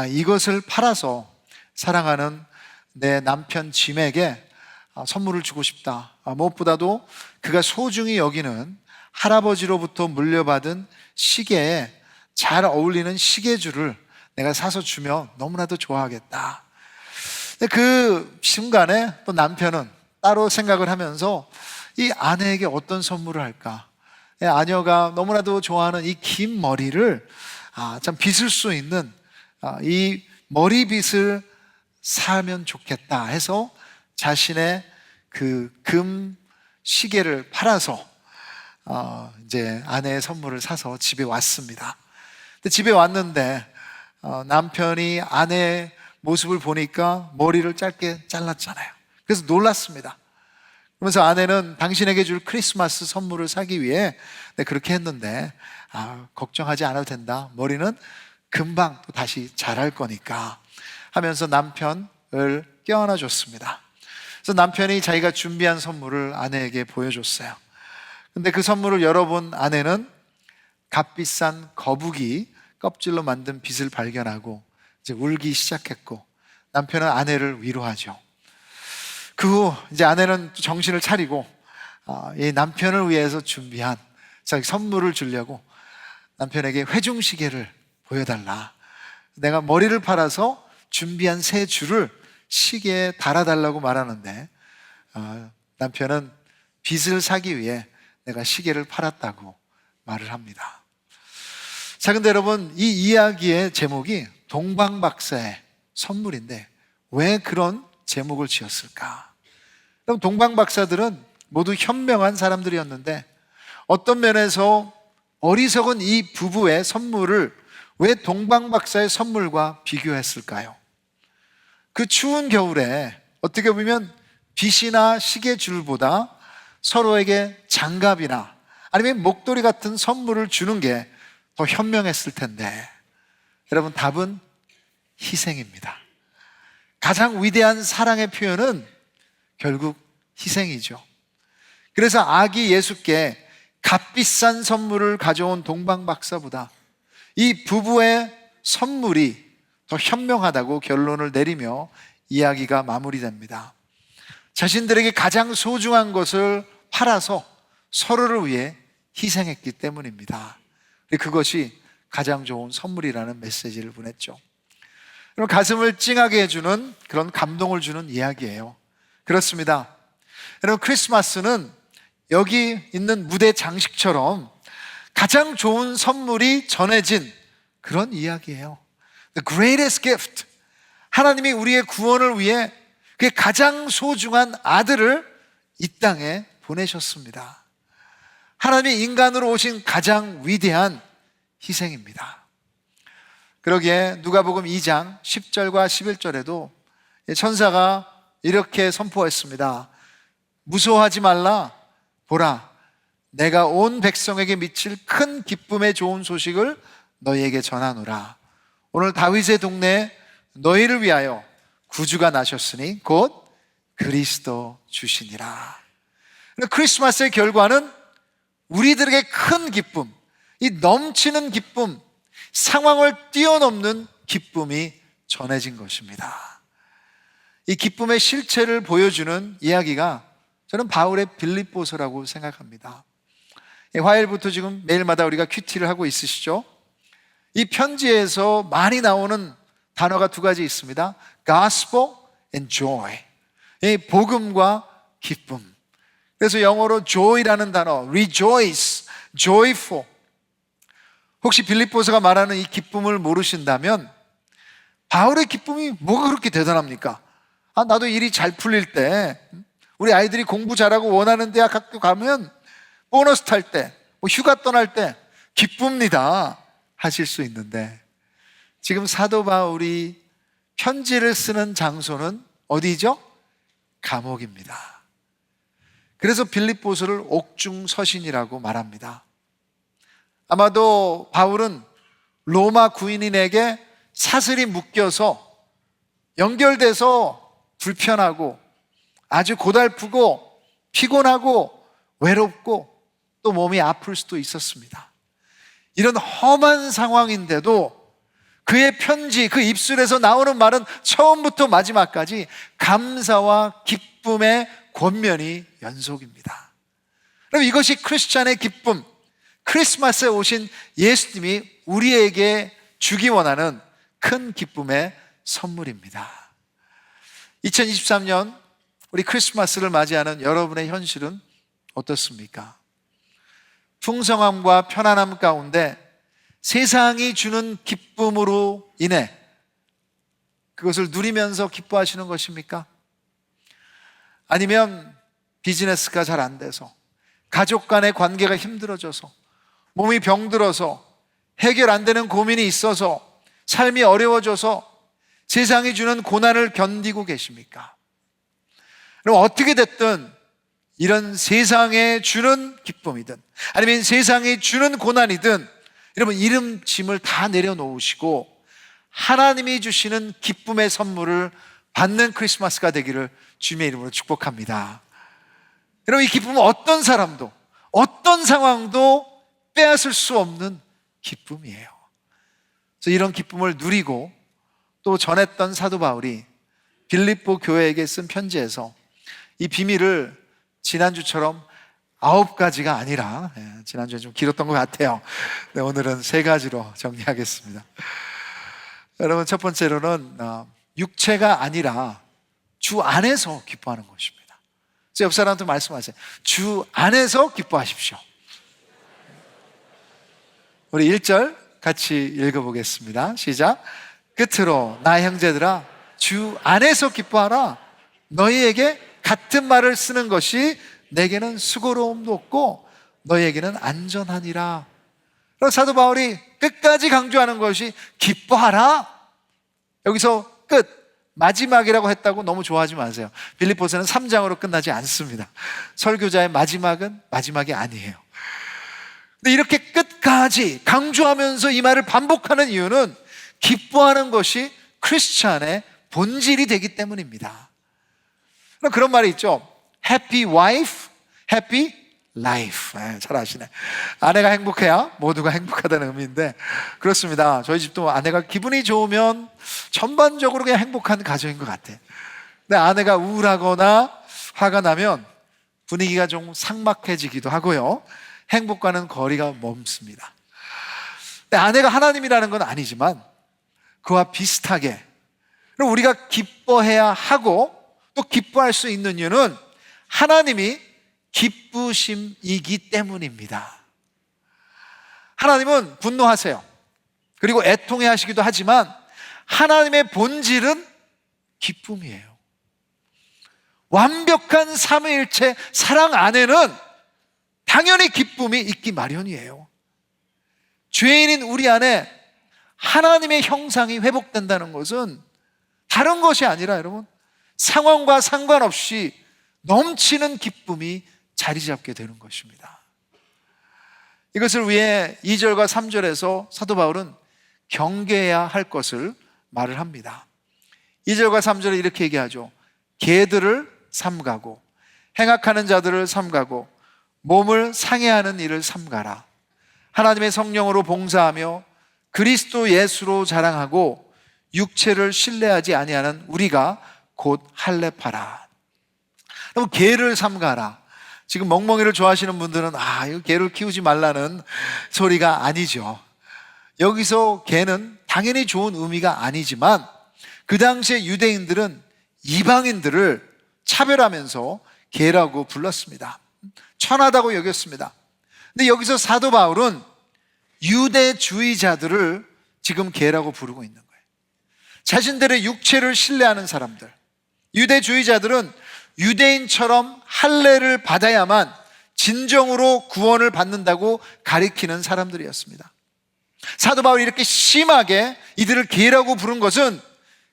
이것을 팔아서 사랑하는 내 남편 짐에게 선물을 주고 싶다. 무엇보다도 그가 소중히 여기는 할아버지로부터 물려받은 시계에 잘 어울리는 시계줄을 내가 사서 주면 너무나도 좋아하겠다. 근데 그 순간에 또 남편은 따로 생각을 하면서 이 아내에게 어떤 선물을 할까? 아내가 너무나도 좋아하는 이 긴 머리를 참 빗을 수 있는 이 머리빗을 사면 좋겠다 해서 자신의 그 금 시계를 팔아서 이제 아내의 선물을 사서 집에 왔습니다. 근데 집에 왔는데 남편이 아내의 모습을 보니까 머리를 짧게 잘랐잖아요. 그래서 놀랐습니다. 그러면서 아내는 당신에게 줄 크리스마스 선물을 사기 위해 그렇게 했는데 걱정하지 않아도 된다. 머리는 금방 또 다시 자랄 거니까 하면서 남편을 껴안아 줬습니다. 그래서 남편이 자기가 준비한 선물을 아내에게 보여줬어요. 근데 그 선물을 열어본 아내는 값비싼 거북이 껍질로 만든 빗을 발견하고 이제 울기 시작했고, 남편은 아내를 위로하죠. 그 후 이제 아내는 정신을 차리고 이 남편을 위해서 준비한 자기 선물을 주려고 남편에게 회중시계를 보여달라. 내가 머리를 팔아서 준비한 새 줄을 시계에 달아달라고 말하는데 남편은 빗을 사기 위해 내가 시계를 팔았다고 말을 합니다. 자, 근데 여러분, 이 이야기의 제목이 동방박사의 선물인데 왜 그런 제목을 지었을까? 그럼 동방박사들은 모두 현명한 사람들이었는데 어떤 면에서 어리석은 이 부부의 선물을 왜 동방박사의 선물과 비교했을까요? 그 추운 겨울에 어떻게 보면 빗이나 시계줄보다 서로에게 장갑이나 아니면 목도리 같은 선물을 주는 게 더 현명했을 텐데, 여러분, 답은 희생입니다. 가장 위대한 사랑의 표현은 결국 희생이죠. 그래서 아기 예수께 값비싼 선물을 가져온 동방박사보다 이 부부의 선물이 더 현명하다고 결론을 내리며 이야기가 마무리됩니다. 자신들에게 가장 소중한 것을 팔아서 서로를 위해 희생했기 때문입니다. 그것이 가장 좋은 선물이라는 메시지를 보냈죠. 그럼 가슴을 찡하게 해주는 그런 감동을 주는 이야기예요. 그렇습니다. 여러분, 크리스마스는 여기 있는 무대 장식처럼 가장 좋은 선물이 전해진 그런 이야기예요. The greatest gift. 하나님이 우리의 구원을 위해 그의 가장 소중한 아들을 이 땅에 보내셨습니다. 하나님이 인간으로 오신 가장 위대한 희생입니다. 그러기에 누가복음 2장 10절과 11절에도 천사가 이렇게 선포했습니다. 무서워하지 말라. 보라, 내가 온 백성에게 미칠 큰 기쁨의 좋은 소식을 너희에게 전하노라. 오늘 다윗의 동네에 너희를 위하여 구주가 나셨으니 곧 그리스도 주시니라. 크리스마스의 결과는 우리들에게 큰 기쁨, 이 넘치는 기쁨, 상황을 뛰어넘는 기쁨이 전해진 것입니다. 이 기쁨의 실체를 보여주는 이야기가 저는 바울의 빌립보서라고 생각합니다. 화요일부터 지금 매일마다 우리가 큐티를 하고 있으시죠? 이 편지에서 많이 나오는 단어가 두 가지 있습니다. Gospel and joy. 이 복음과 기쁨. 그래서 영어로 joy라는 단어, rejoice, joyful. 혹시 빌립보서가 말하는 이 기쁨을 모르신다면 바울의 기쁨이 뭐가 그렇게 대단합니까? 나도 일이 잘 풀릴 때, 우리 아이들이 공부 잘하고 원하는 대학 학교 가면 보너스 탈 때, 휴가 떠날 때 기쁩니다 하실 수 있는데, 지금 사도 바울이 편지를 쓰는 장소는 어디죠? 감옥입니다. 그래서 빌립보서를 옥중서신이라고 말합니다. 아마도 바울은 로마 구인인에게 사슬이 묶여서 연결돼서 불편하고 아주 고달프고 피곤하고 외롭고 또 몸이 아플 수도 있었습니다. 이런 험한 상황인데도 그의 편지, 그 입술에서 나오는 말은 처음부터 마지막까지 감사와 기쁨의 권면이 연속입니다. 그럼 이것이 크리스찬의 기쁨, 크리스마스에 오신 예수님이 우리에게 주기 원하는 큰 기쁨의 선물입니다. 2023년 우리 크리스마스를 맞이하는 여러분의 현실은 어떻습니까? 풍성함과 편안함 가운데 세상이 주는 기쁨으로 인해 그것을 누리면서 기뻐하시는 것입니까? 아니면 비즈니스가 잘 안 돼서, 가족 간의 관계가 힘들어져서, 몸이 병들어서, 해결 안 되는 고민이 있어서, 삶이 어려워져서 세상이 주는 고난을 견디고 계십니까? 그럼 어떻게 됐든 이런 세상에 주는 기쁨이든 아니면 세상이 주는 고난이든 여러분 이름 짐을 다 내려놓으시고 하나님이 주시는 기쁨의 선물을 받는 크리스마스가 되기를 주님의 이름으로 축복합니다. 여러분 이 기쁨은 어떤 사람도 어떤 상황도 빼앗을 수 없는 기쁨이에요. 그래서 이런 기쁨을 누리고 또 전했던 사도 바울이 빌립보 교회에게 쓴 편지에서 이 비밀을 지난주처럼 9가지가 아니라, 지난주에 좀 길었던 것 같아요. 네, 오늘은 3가지로 정리하겠습니다. 여러분 첫 번째로는 육체가 아니라 주 안에서 기뻐하는 것입니다. 그래서 옆 사람한테 말씀하세요. 주 안에서 기뻐하십시오. 우리 1절 같이 읽어보겠습니다. 시작. 끝으로 나 형제들아 주 안에서 기뻐하라. 너희에게 같은 말을 쓰는 것이 내게는 수고로움도 없고 너희에게는 안전하니라. 그래서 사도 바울이 끝까지 강조하는 것이 기뻐하라. 여기서 끝, 마지막이라고 했다고 너무 좋아하지 마세요. 빌립보서는 3장으로 끝나지 않습니다. 설교자의 마지막은 마지막이 아니에요. 근데 이렇게 끝까지 강조하면서 이 말을 반복하는 이유는 기뻐하는 것이 크리스찬의 본질이 되기 때문입니다. 그런 말이 있죠. Happy wife, happy life. 잘 아시네. 아내가 행복해야 모두가 행복하다는 의미인데 그렇습니다. 저희 집도 아내가 기분이 좋으면 전반적으로 그냥 행복한 가정인 것 같아요. 근데 아내가 우울하거나 화가 나면 분위기가 좀 삭막해지기도 하고요. 행복과는 거리가 멈습니다. 근데 아내가 하나님이라는 건 아니지만 그와 비슷하게 우리가 기뻐해야 하고 또 기뻐할 수 있는 이유는 하나님이 기쁘심이기 때문입니다. 하나님은 분노하세요. 그리고 애통해 하시기도 하지만 하나님의 본질은 기쁨이에요. 완벽한 삼위일체 사랑 안에는 당연히 기쁨이 있기 마련이에요. 죄인인 우리 안에 하나님의 형상이 회복된다는 것은 다른 것이 아니라 여러분, 상황과 상관없이 넘치는 기쁨이 자리 잡게 되는 것입니다. 이것을 위해 2절과 3절에서 사도 바울은 경계해야 할 것을 말을 합니다. 2절과 3절에 이렇게 얘기하죠. 개들을 삼가고 행악하는 자들을 삼가고 몸을 상해하는 일을 삼가라. 하나님의 성령으로 봉사하며 그리스도 예수로 자랑하고 육체를 신뢰하지 아니하는 우리가 곧 할례파라. 그럼 개를 삼가라. 지금 멍멍이를 좋아하시는 분들은 이거 개를 키우지 말라는 소리가 아니죠. 여기서 개는 당연히 좋은 의미가 아니지만 그 당시에 유대인들은 이방인들을 차별하면서 개라고 불렀습니다. 천하다고 여겼습니다. 근데 여기서 사도 바울은 유대주의자들을 지금 개라고 부르고 있는 거예요. 자신들의 육체를 신뢰하는 사람들, 유대주의자들은 유대인처럼 할례를 받아야만 진정으로 구원을 받는다고 가리키는 사람들이었습니다. 사도 바울이 이렇게 심하게 이들을 개라고 부른 것은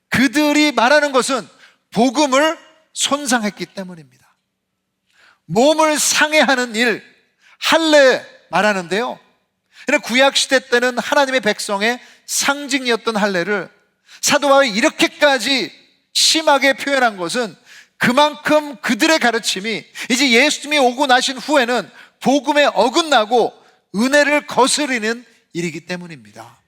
그들이 말하는 것은 복음을 손상했기 때문입니다. 몸을 상해하는 일, 할례 말하는데요, 구약시대 때는 하나님의 백성의 상징이었던 할례를 사도 바울이 이렇게까지 심하게 표현한 것은 그만큼 그들의 가르침이 이제 예수님이 오고 나신 후에는 복음에 어긋나고 은혜를 거스르는 일이기 때문입니다.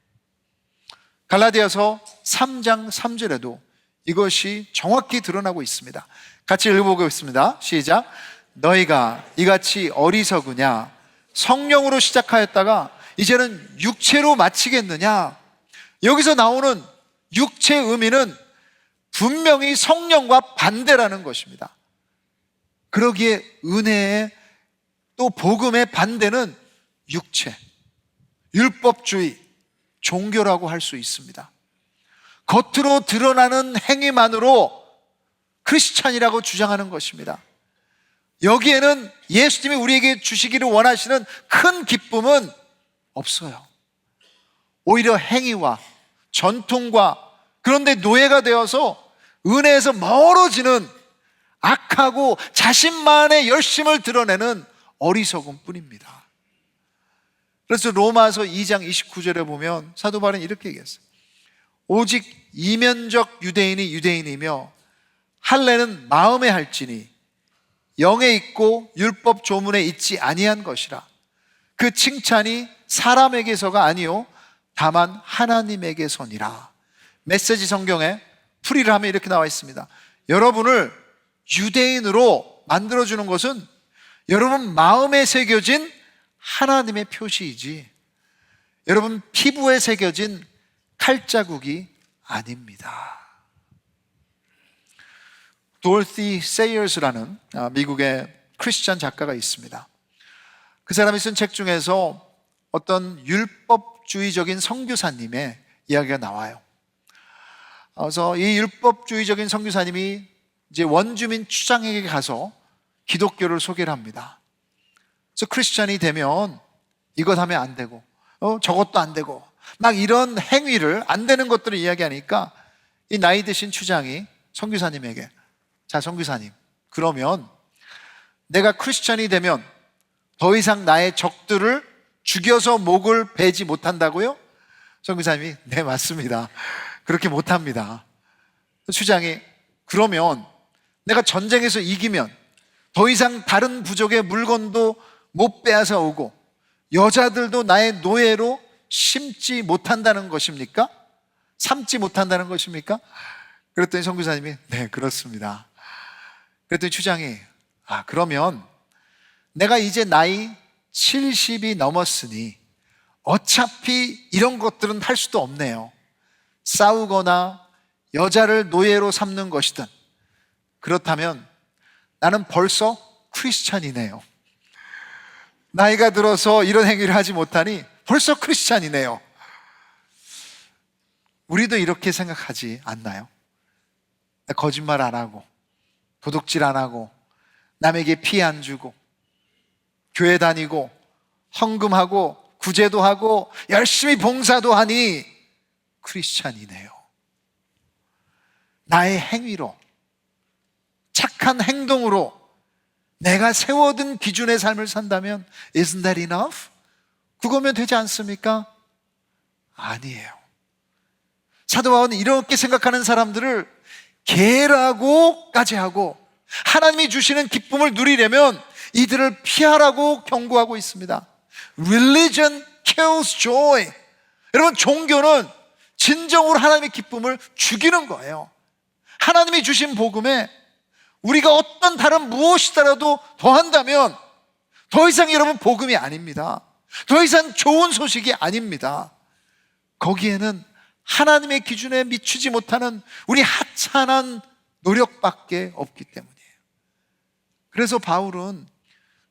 갈라디아서 3장 3절에도 이것이 정확히 드러나고 있습니다. 같이 읽어보겠습니다. 시작. 너희가 이같이 어리석으냐? 성령으로 시작하였다가 이제는 육체로 마치겠느냐? 여기서 나오는 육체의 의미는 분명히 성령과 반대라는 것입니다. 그러기에 은혜의 또 복음의 반대는 육체, 율법주의, 종교라고 할 수 있습니다. 겉으로 드러나는 행위만으로 크리스찬이라고 주장하는 것입니다. 여기에는 예수님이 우리에게 주시기를 원하시는 큰 기쁨은 없어요. 오히려 행위와 전통과 그런데 노예가 되어서 은혜에서 멀어지는 악하고 자신만의 열심을 드러내는 어리석음 뿐입니다. 그래서 로마서 2장 29절에 보면 사도 바울은 이렇게 얘기했어요. 오직 이면적 유대인이 유대인이며 할례는 마음에 할지니 영에 있고 율법 조문에 있지 아니한 것이라. 그 칭찬이 사람에게서가 아니요 다만 하나님에게서니라. 메시지 성경에 풀이를 하면 이렇게 나와 있습니다. 여러분을 유대인으로 만들어주는 것은 여러분 마음에 새겨진 하나님의 표시이지 여러분 피부에 새겨진 칼자국이 아닙니다. 도로시 세이어스라는 미국의 크리스찬 작가가 있습니다. 그 사람이 쓴 책 중에서 어떤 율법주의적인 선교사님의 이야기가 나와요. 그래서 이 율법주의적인 선교사님이 이제 원주민 추장에게 가서 기독교를 소개를 합니다. 그래서 크리스찬이 되면 이것 하면 안 되고 저것도 안 되고 막 이런 행위를 안 되는 것들을 이야기하니까 이 나이 드신 추장이 선교사님에게 자 선교사님 그러면 내가 크리스찬이 되면 더 이상 나의 적들을 죽여서 목을 베지 못한다고요? 선교사님이 네 맞습니다. 그렇게 못합니다. 추장이 그러면 내가 전쟁에서 이기면 더 이상 다른 부족의 물건도 못 빼앗아 오고 여자들도 나의 노예로 심지 못한다는 것입니까? 삼지 못한다는 것입니까? 그랬더니 선교사님이 네 그렇습니다. 그랬더니 추장이 그러면 내가 이제 나이 70이 넘었으니 어차피 이런 것들은 할 수도 없네요. 싸우거나 여자를 노예로 삼는 것이든 그렇다면 나는 벌써 크리스찬이네요. 나이가 들어서 이런 행위를 하지 못하니 벌써 크리스찬이네요. 우리도 이렇게 생각하지 않나요? 거짓말 안 하고 도둑질 안 하고 남에게 피해 안 주고 교회 다니고 헌금하고 구제도 하고 열심히 봉사도 하니 크리스찬이네요. 나의 행위로, 착한 행동으로 내가 세워둔 기준의 삶을 산다면 Isn't that enough? 그거면 되지 않습니까? 아니에요. 사도 바울은 이렇게 생각하는 사람들을 개라고까지 하고 하나님이 주시는 기쁨을 누리려면 이들을 피하라고 경고하고 있습니다. Religion kills joy. 여러분, 종교는 진정으로 하나님의 기쁨을 죽이는 거예요. 하나님이 주신 복음에 우리가 어떤 다른 무엇이더라도 더한다면 더 이상 여러분 복음이 아닙니다. 더 이상 좋은 소식이 아닙니다. 거기에는 하나님의 기준에 미치지 못하는 우리 하찮은 노력밖에 없기 때문이에요. 그래서 바울은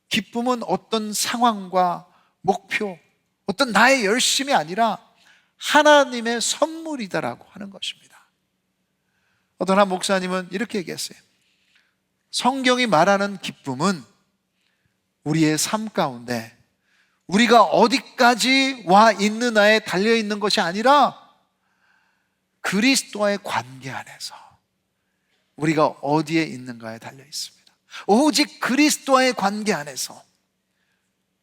기쁨은 어떤 상황과 목표, 어떤 나의 열심이 아니라 하나님의 선물이다라고 하는 것입니다. 어떤 한 목사님은 이렇게 얘기했어요. 성경이 말하는 기쁨은 우리의 삶 가운데 우리가 어디까지 와 있느냐에 달려있는 것이 아니라 그리스도와의 관계 안에서 우리가 어디에 있는가에 달려있습니다. 오직 그리스도와의 관계 안에서.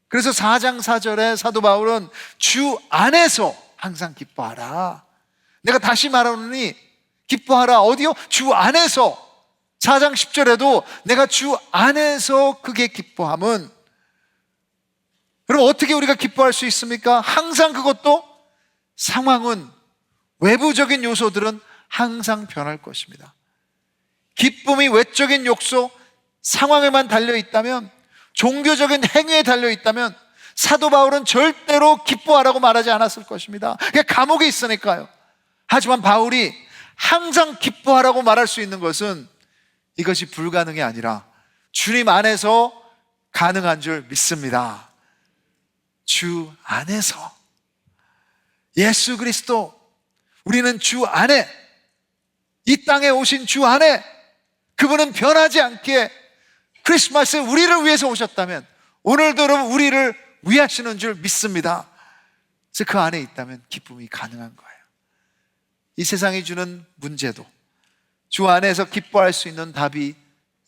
그래서 4장 4절에 사도 바울은 주 안에서 항상 기뻐하라. 내가 다시 말하노니 기뻐하라. 어디요? 주 안에서. 4장 10절에도 내가 주 안에서 크게 기뻐함은, 그럼 어떻게 우리가 기뻐할 수 있습니까? 항상 그것도 상황은, 외부적인 요소들은 항상 변할 것입니다. 기쁨이 외적인 요소, 상황에만 달려있다면, 종교적인 행위에 달려있다면 사도 바울은 절대로 기뻐하라고 말하지 않았을 것입니다. 그게 감옥에 있으니까요. 하지만 바울이 항상 기뻐하라고 말할 수 있는 것은 이것이 불가능이 아니라 주님 안에서 가능한 줄 믿습니다. 주 안에서. 예수 그리스도, 우리는 주 안에, 이 땅에 오신 주 안에 그분은 변하지 않게 크리스마스에 우리를 위해서 오셨다면 오늘도 여러분 우리를 위하시는 줄 믿습니다. 그래서 그 안에 있다면 기쁨이 가능한 거예요. 이 세상이 주는 문제도 주 안에서 기뻐할 수 있는 답이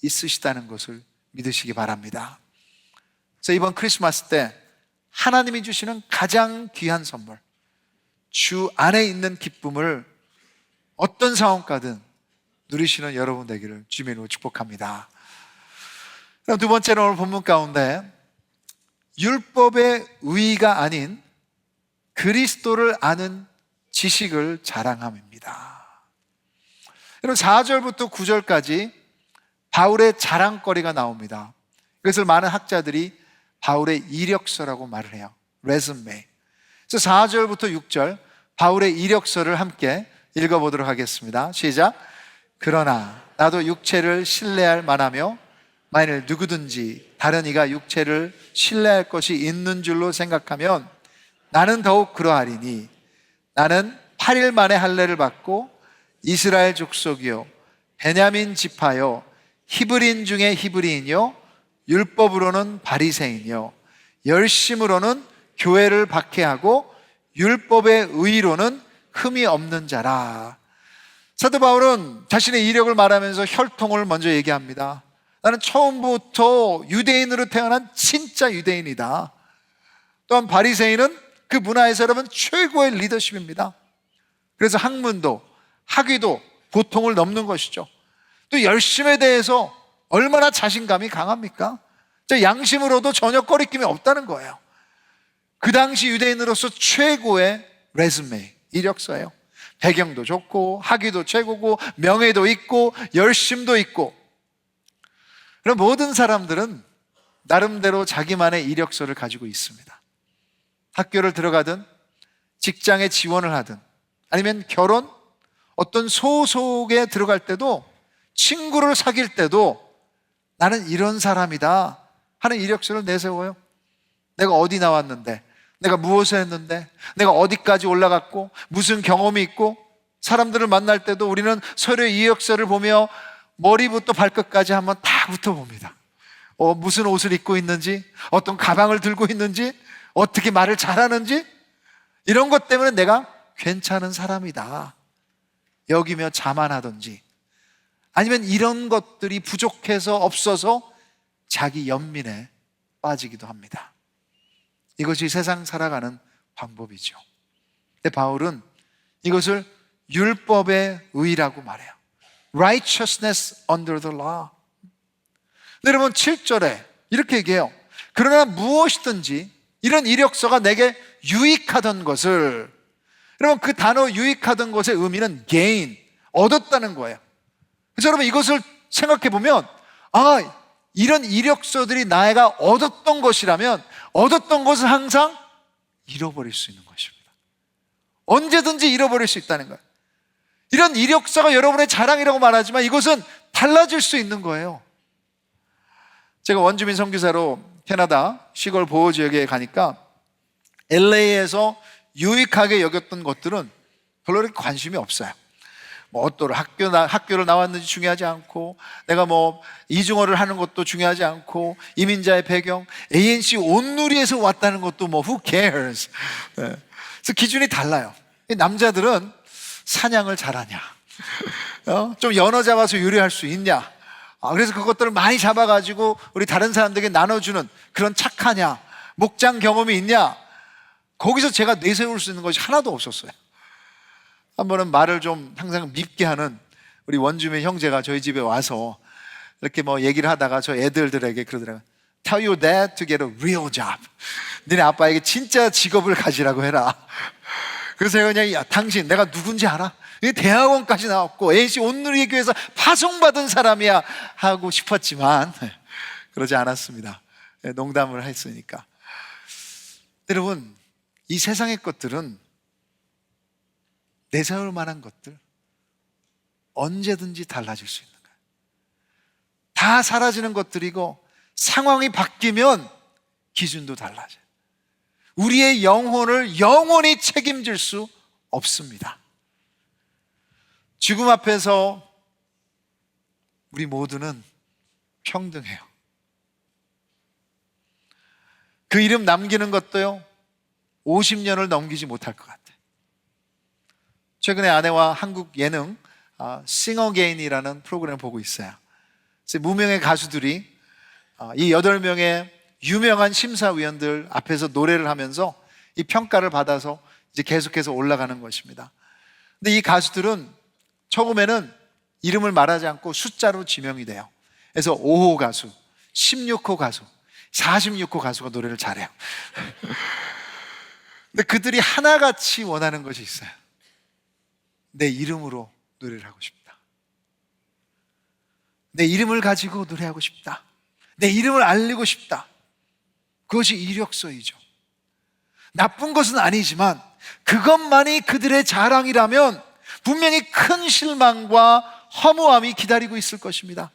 있으시다는 것을 믿으시기 바랍니다. 그래서 이번 크리스마스 때 하나님이 주시는 가장 귀한 선물, 주 안에 있는 기쁨을 어떤 상황가든 누리시는 여러분 되기를 주님으로 축복합니다. 그럼 두 번째는 오늘 본문 가운데 율법의 의의가 아닌 그리스도를 아는 지식을 자랑함입니다. 여러분 4절부터 9절까지 바울의 자랑거리가 나옵니다. 이것을 많은 학자들이 바울의 이력서라고 말을 해요. 레즈메. 그래서 4절부터 6절 바울의 이력서를 함께 읽어보도록 하겠습니다. 시작. 그러나 나도 육체를 신뢰할 만하며 만일 누구든지 다른 이가 육체를 신뢰할 것이 있는 줄로 생각하면 나는 더욱 그러하리니 나는 8일 만에 할례를 받고 이스라엘 족속이요 베냐민 지파요 히브리인 중에 히브리인이요 율법으로는 바리새인이요 열심으로는 교회를 박해하고 율법의 의의로는 흠이 없는 자라. 사도 바울은 자신의 이력을 말하면서 혈통을 먼저 얘기합니다. 나는 처음부터 유대인으로 태어난 진짜 유대인이다. 또한 바리새인은 그 문화에서 여러분 최고의 리더십입니다. 그래서 학문도 학위도 보통을 넘는 것이죠. 또 열심에 대해서 얼마나 자신감이 강합니까? 양심으로도 전혀 꺼리낌이 없다는 거예요. 그 당시 유대인으로서 최고의 레즈메, 이력서예요. 배경도 좋고 학위도 최고고 명예도 있고 열심도 있고. 그럼 모든 사람들은 나름대로 자기만의 이력서를 가지고 있습니다. 학교를 들어가든 직장에 지원을 하든 아니면 결혼, 어떤 소속에 들어갈 때도 친구를 사귈 때도 나는 이런 사람이다 하는 이력서를 내세워요. 내가 어디 나왔는데, 내가 무엇을 했는데, 내가 어디까지 올라갔고 무슨 경험이 있고. 사람들을 만날 때도 우리는 서로의 이력서를 보며 머리부터 발끝까지 한번 다 훑어봅니다. 무슨 옷을 입고 있는지, 어떤 가방을 들고 있는지, 어떻게 말을 잘하는지, 이런 것 때문에 내가 괜찮은 사람이다 여기며 자만하든지, 아니면 이런 것들이 부족해서 없어서 자기 연민에 빠지기도 합니다. 이것이 세상 살아가는 방법이죠. 근데 바울은 이것을 율법의 의라고 말해요. Righteousness under the law. 여러분 7절에 이렇게 얘기해요. 그러나 무엇이든지 이런 이력서가 내게 유익하던 것을, 여러분 그 단어 유익하던 것의 의미는 gain, 얻었다는 거예요. 그래서 여러분 이것을 생각해 보면, 이런 이력서들이 내가 얻었던 것이라면 얻었던 것을 항상 잃어버릴 수 있는 것입니다. 언제든지 잃어버릴 수 있다는 거예요. 이런 이력서가 여러분의 자랑이라고 말하지만 이것은 달라질 수 있는 거예요. 제가 원주민 선교사로 캐나다 시골 보호지역에 가니까 LA에서 유익하게 여겼던 것들은 별로 그렇게 관심이 없어요. 뭐 어떤 학교를 나왔는지 중요하지 않고, 내가 뭐 이중어를 하는 것도 중요하지 않고, 이민자의 배경, ANC 온누리에서 왔다는 것도 뭐 who cares. 그래서 기준이 달라요. 남자들은 사냥을 잘하냐, 좀 연어 잡아서 요리할 수 있냐, 그래서 그것들을 많이 잡아가지고 우리 다른 사람들에게 나눠주는 그런 착하냐, 목장 경험이 있냐, 거기서 제가 내세울 수 있는 것이 하나도 없었어요. 한 번은 말을 좀 항상 밉게 하는 우리 원주민 형제가 저희 집에 와서 이렇게 뭐 얘기를 하다가 저 애들에게 그러더라고요. Tell your dad to get a real job. 너네 아빠에게 진짜 직업을 가지라고 해라. 그래서 제가 그냥, 야, 당신 내가 누군지 알아? 대학원까지 나왔고 ANC 온누리 교회에서 파송받은 사람이야 하고 싶었지만 그러지 않았습니다. 농담을 했으니까. 여러분, 이 세상의 것들은, 내세울 만한 것들 언제든지 달라질 수 있는 거예요. 다 사라지는 것들이고, 상황이 바뀌면 기준도 달라져요. 우리의 영혼을 영원히 책임질 수 없습니다. 죽음 앞에서 우리 모두는 평등해요. 그 이름 남기는 것도요 50년을 넘기지 못할 것 같아요. 최근에 아내와 한국 예능 Sing Again이라는 프로그램을 보고 있어요. 무명의 가수들이 이 8명의 유명한 심사위원들 앞에서 노래를 하면서 이 평가를 받아서 이제 계속해서 올라가는 것입니다. 근데 이 가수들은 처음에는 이름을 말하지 않고 숫자로 지명이 돼요. 그래서 5호 가수, 16호 가수, 46호 가수가 노래를 잘해요. 근데 그들이 하나같이 원하는 것이 있어요. 내 이름으로 노래를 하고 싶다. 내 이름을 가지고 노래하고 싶다. 내 이름을 알리고 싶다. 그것이 이력서이죠. 나쁜 것은 아니지만 그것만이 그들의 자랑이라면 분명히 큰 실망과 허무함이 기다리고 있을 것입니다.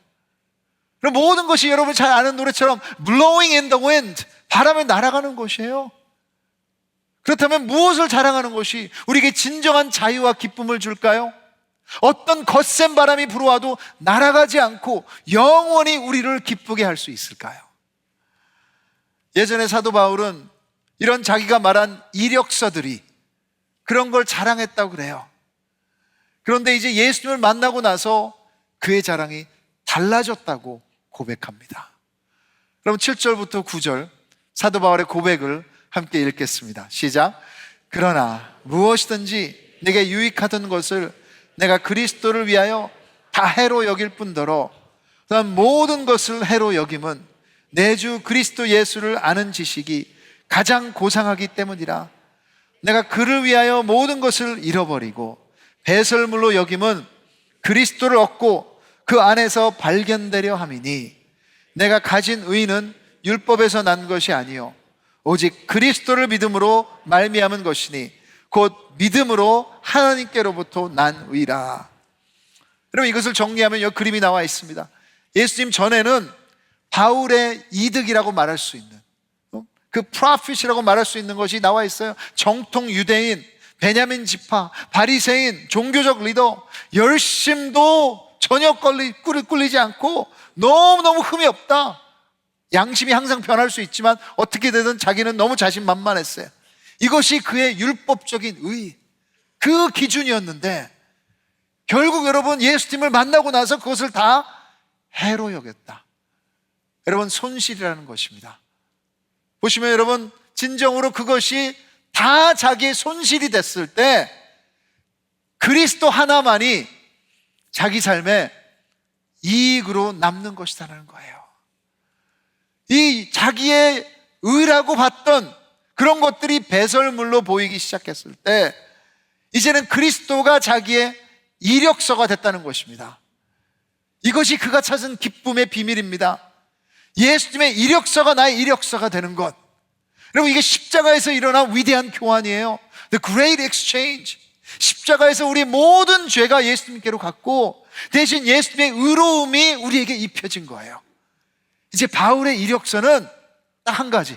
그럼 모든 것이 여러분 잘 아는 노래처럼 Blowing in the wind, 바람에 날아가는 것이에요. 그렇다면 무엇을 자랑하는 것이 우리에게 진정한 자유와 기쁨을 줄까요? 어떤 거센 바람이 불어와도 날아가지 않고 영원히 우리를 기쁘게 할 수 있을까요? 예전에 사도 바울은 이런 자기가 말한 이력서들이 그런 걸 자랑했다고 그래요. 그런데 이제 예수님을 만나고 나서 그의 자랑이 달라졌다고 고백합니다. 그럼 7절부터 9절 사도 바울의 고백을 함께 읽겠습니다. 시작. 그러나 무엇이든지 내게 유익하던 것을 내가 그리스도를 위하여 다 해로 여길 뿐더러 또한 모든 것을 해로 여김은 내 주 그리스도 예수를 아는 지식이 가장 고상하기 때문이라. 내가 그를 위하여 모든 것을 잃어버리고 배설물로 여김은 그리스도를 얻고 그 안에서 발견되려 함이니 내가 가진 의는 율법에서 난 것이 아니요 오직 그리스도를 믿음으로 말미암은 것이니 곧 믿음으로 하나님께로부터 난 의라. 여러분 이것을 정리하면 여기 그림이 나와 있습니다. 예수님 전에는 바울의 이득이라고 말할 수 있는 그 프로핏이라고 말할 수 있는 것이 나와 있어요. 정통 유대인, 베냐민 지파, 바리새인, 종교적 리더, 열심도 전혀 꿀리지 않고 너무너무 흠이 없다. 양심이 항상 변할 수 있지만 어떻게 되든 자기는 너무 자신만만했어요. 이것이 그의 율법적인 의, 그 기준이었는데 결국 여러분 예수님을 만나고 나서 그것을 다 해로 여겼다. 여러분, 손실이라는 것입니다. 보시면 여러분, 진정으로 그것이 다 자기의 손실이 됐을 때 그리스도 하나만이 자기 삶에 이익으로 남는 것이다라는 거예요. 이 자기의 의라고 봤던 그런 것들이 배설물로 보이기 시작했을 때 이제는 그리스도가 자기의 이력서가 됐다는 것입니다. 이것이 그가 찾은 기쁨의 비밀입니다. 예수님의 이력서가 나의 이력서가 되는 것. 여러분, 이게 십자가에서 일어난 위대한 교환이에요. The Great Exchange. 십자가에서 우리 모든 죄가 예수님께로 갔고 대신 예수님의 의로움이 우리에게 입혀진 거예요. 이제 바울의 이력서는 딱 한 가지,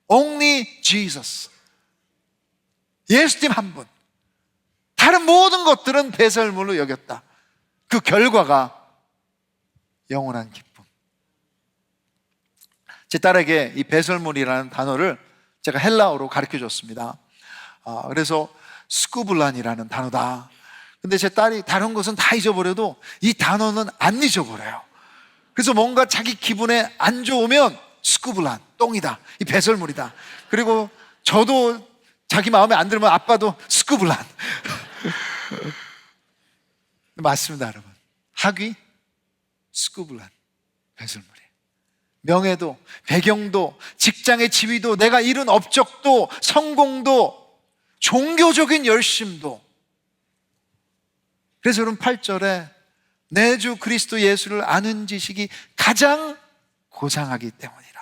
Only Jesus. 예수님 한 분. 다른 모든 것들은 배설물로 여겼다. 그 결과가 영원한 기쁨. 제 딸에게 이 배설물이라는 단어를 제가 헬라어로 가르쳐 줬습니다. 그래서 스쿠블란이라는 단어다. 근데 제 딸이 다른 것은 다 잊어버려도 이 단어는 안 잊어버려요. 그래서 뭔가 자기 기분에 안 좋으면 스쿠블란, 똥이다, 이 배설물이다. 그리고 저도 자기 마음에 안 들면 아빠도 스쿠블란. 맞습니다, 여러분. 학위, 스쿠블란, 배설물이에요. 명예도, 배경도, 직장의 지위도, 내가 이룬 업적도, 성공도, 종교적인 열심도. 그래서 여러분 8절에 내 주 그리스도 예수를 아는 지식이 가장 고상하기 때문이라.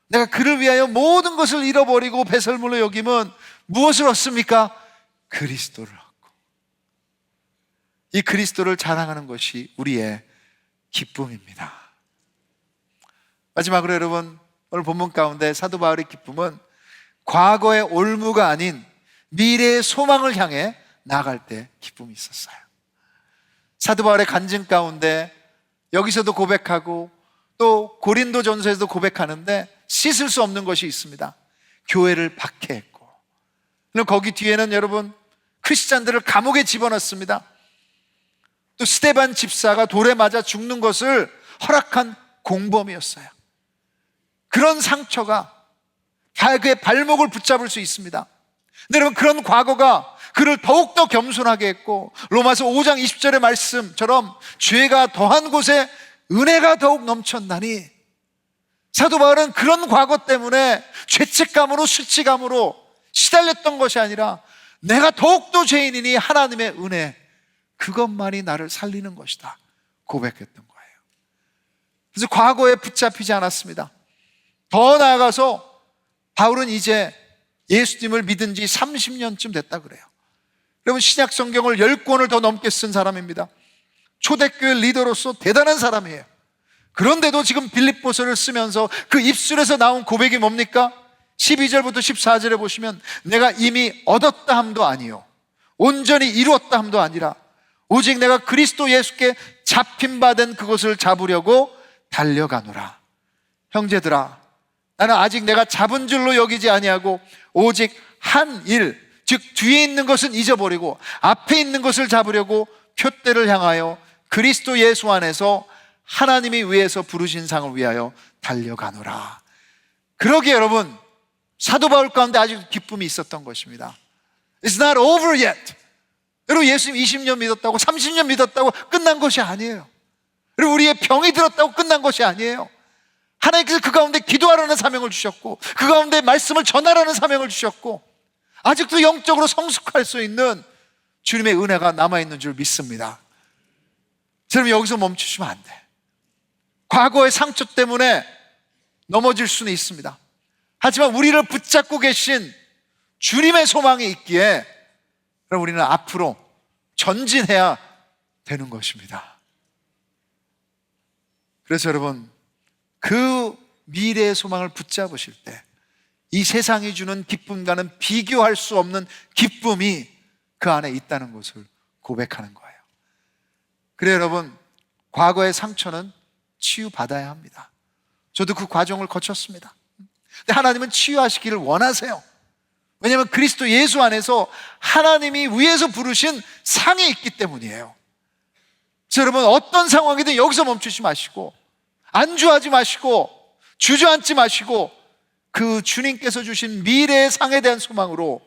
내가 그를 위하여 모든 것을 잃어버리고 배설물로 여김은 무엇을 얻습니까? 그리스도를 얻고, 이 그리스도를 자랑하는 것이 우리의 기쁨입니다. 마지막으로 여러분, 오늘 본문 가운데 사도 바울의 기쁨은 과거의 올무가 아닌 미래의 소망을 향해 나아갈 때 기쁨이 있었어요. 사도 바울의 간증 가운데 여기서도 고백하고 또 고린도전서에서도 고백하는데 씻을 수 없는 것이 있습니다. 교회를 박해했고, 그리고 거기 뒤에는 여러분 크리스찬들을 감옥에 집어넣습니다. 또 스데반 집사가 돌에 맞아 죽는 것을 허락한 공범이었어요. 그런 상처가 그의 발목을 붙잡을 수 있습니다. 근데 여러분, 그런 과거가 그를 더욱더 겸손하게 했고, 로마서 5장 20절의 말씀처럼 죄가 더한 곳에 은혜가 더욱 넘쳤나니, 사도 바울은 그런 과거 때문에 죄책감으로 수치감으로 시달렸던 것이 아니라 내가 더욱더 죄인이니 하나님의 은혜, 그것만이 나를 살리는 것이다 고백했던 거예요. 그래서 과거에 붙잡히지 않았습니다. 더 나아가서 바울은 이제 예수님을 믿은 지 30년쯤 됐다 그래요. 여러분, 신약 성경을 10권을 더 넘게 쓴 사람입니다. 초대교회 리더로서 대단한 사람이에요. 그런데도 지금 빌립보서를 쓰면서 그 입술에서 나온 고백이 뭡니까? 12절부터 14절에 보시면 내가 이미 얻었다 함도 아니요 온전히 이루었다 함도 아니라 오직 내가 그리스도 예수께 잡힌 바 된 그것을 잡으려고 달려가노라. 형제들아, 나는 아직 내가 잡은 줄로 여기지 아니하고 오직 한 일, 즉 뒤에 있는 것은 잊어버리고 앞에 있는 것을 잡으려고 표대를 향하여 그리스도 예수 안에서 하나님이 위에서 부르신 상을 위하여 달려가노라. 그러기에 여러분, 사도 바울 가운데 아주 기쁨이 있었던 것입니다. It's not over yet. 여러분, 예수님 20년 믿었다고 30년 믿었다고 끝난 것이 아니에요. 그리고 우리의 병이 들었다고 끝난 것이 아니에요. 하나님께서 그 가운데 기도하라는 사명을 주셨고 그 가운데 말씀을 전하라는 사명을 주셨고 아직도 영적으로 성숙할 수 있는 주님의 은혜가 남아있는 줄 믿습니다. 여러분, 여기서 멈추시면 안 돼. 과거의 상처 때문에 넘어질 수는 있습니다. 하지만 우리를 붙잡고 계신 주님의 소망이 있기에 그럼 우리는 앞으로 전진해야 되는 것입니다. 그래서 여러분, 그 미래의 소망을 붙잡으실 때 이 세상이 주는 기쁨과는 비교할 수 없는 기쁨이 그 안에 있다는 것을 고백하는 거예요. 그래요, 여러분, 과거의 상처는 치유받아야 합니다. 저도 그 과정을 거쳤습니다. 근데 하나님은 치유하시기를 원하세요. 왜냐하면 그리스도 예수 안에서 하나님이 위에서 부르신 상이 있기 때문이에요. 그래서 여러분, 어떤 상황이든 여기서 멈추지 마시고, 안주하지 마시고, 주저앉지 마시고, 그 주님께서 주신 미래의 상에 대한 소망으로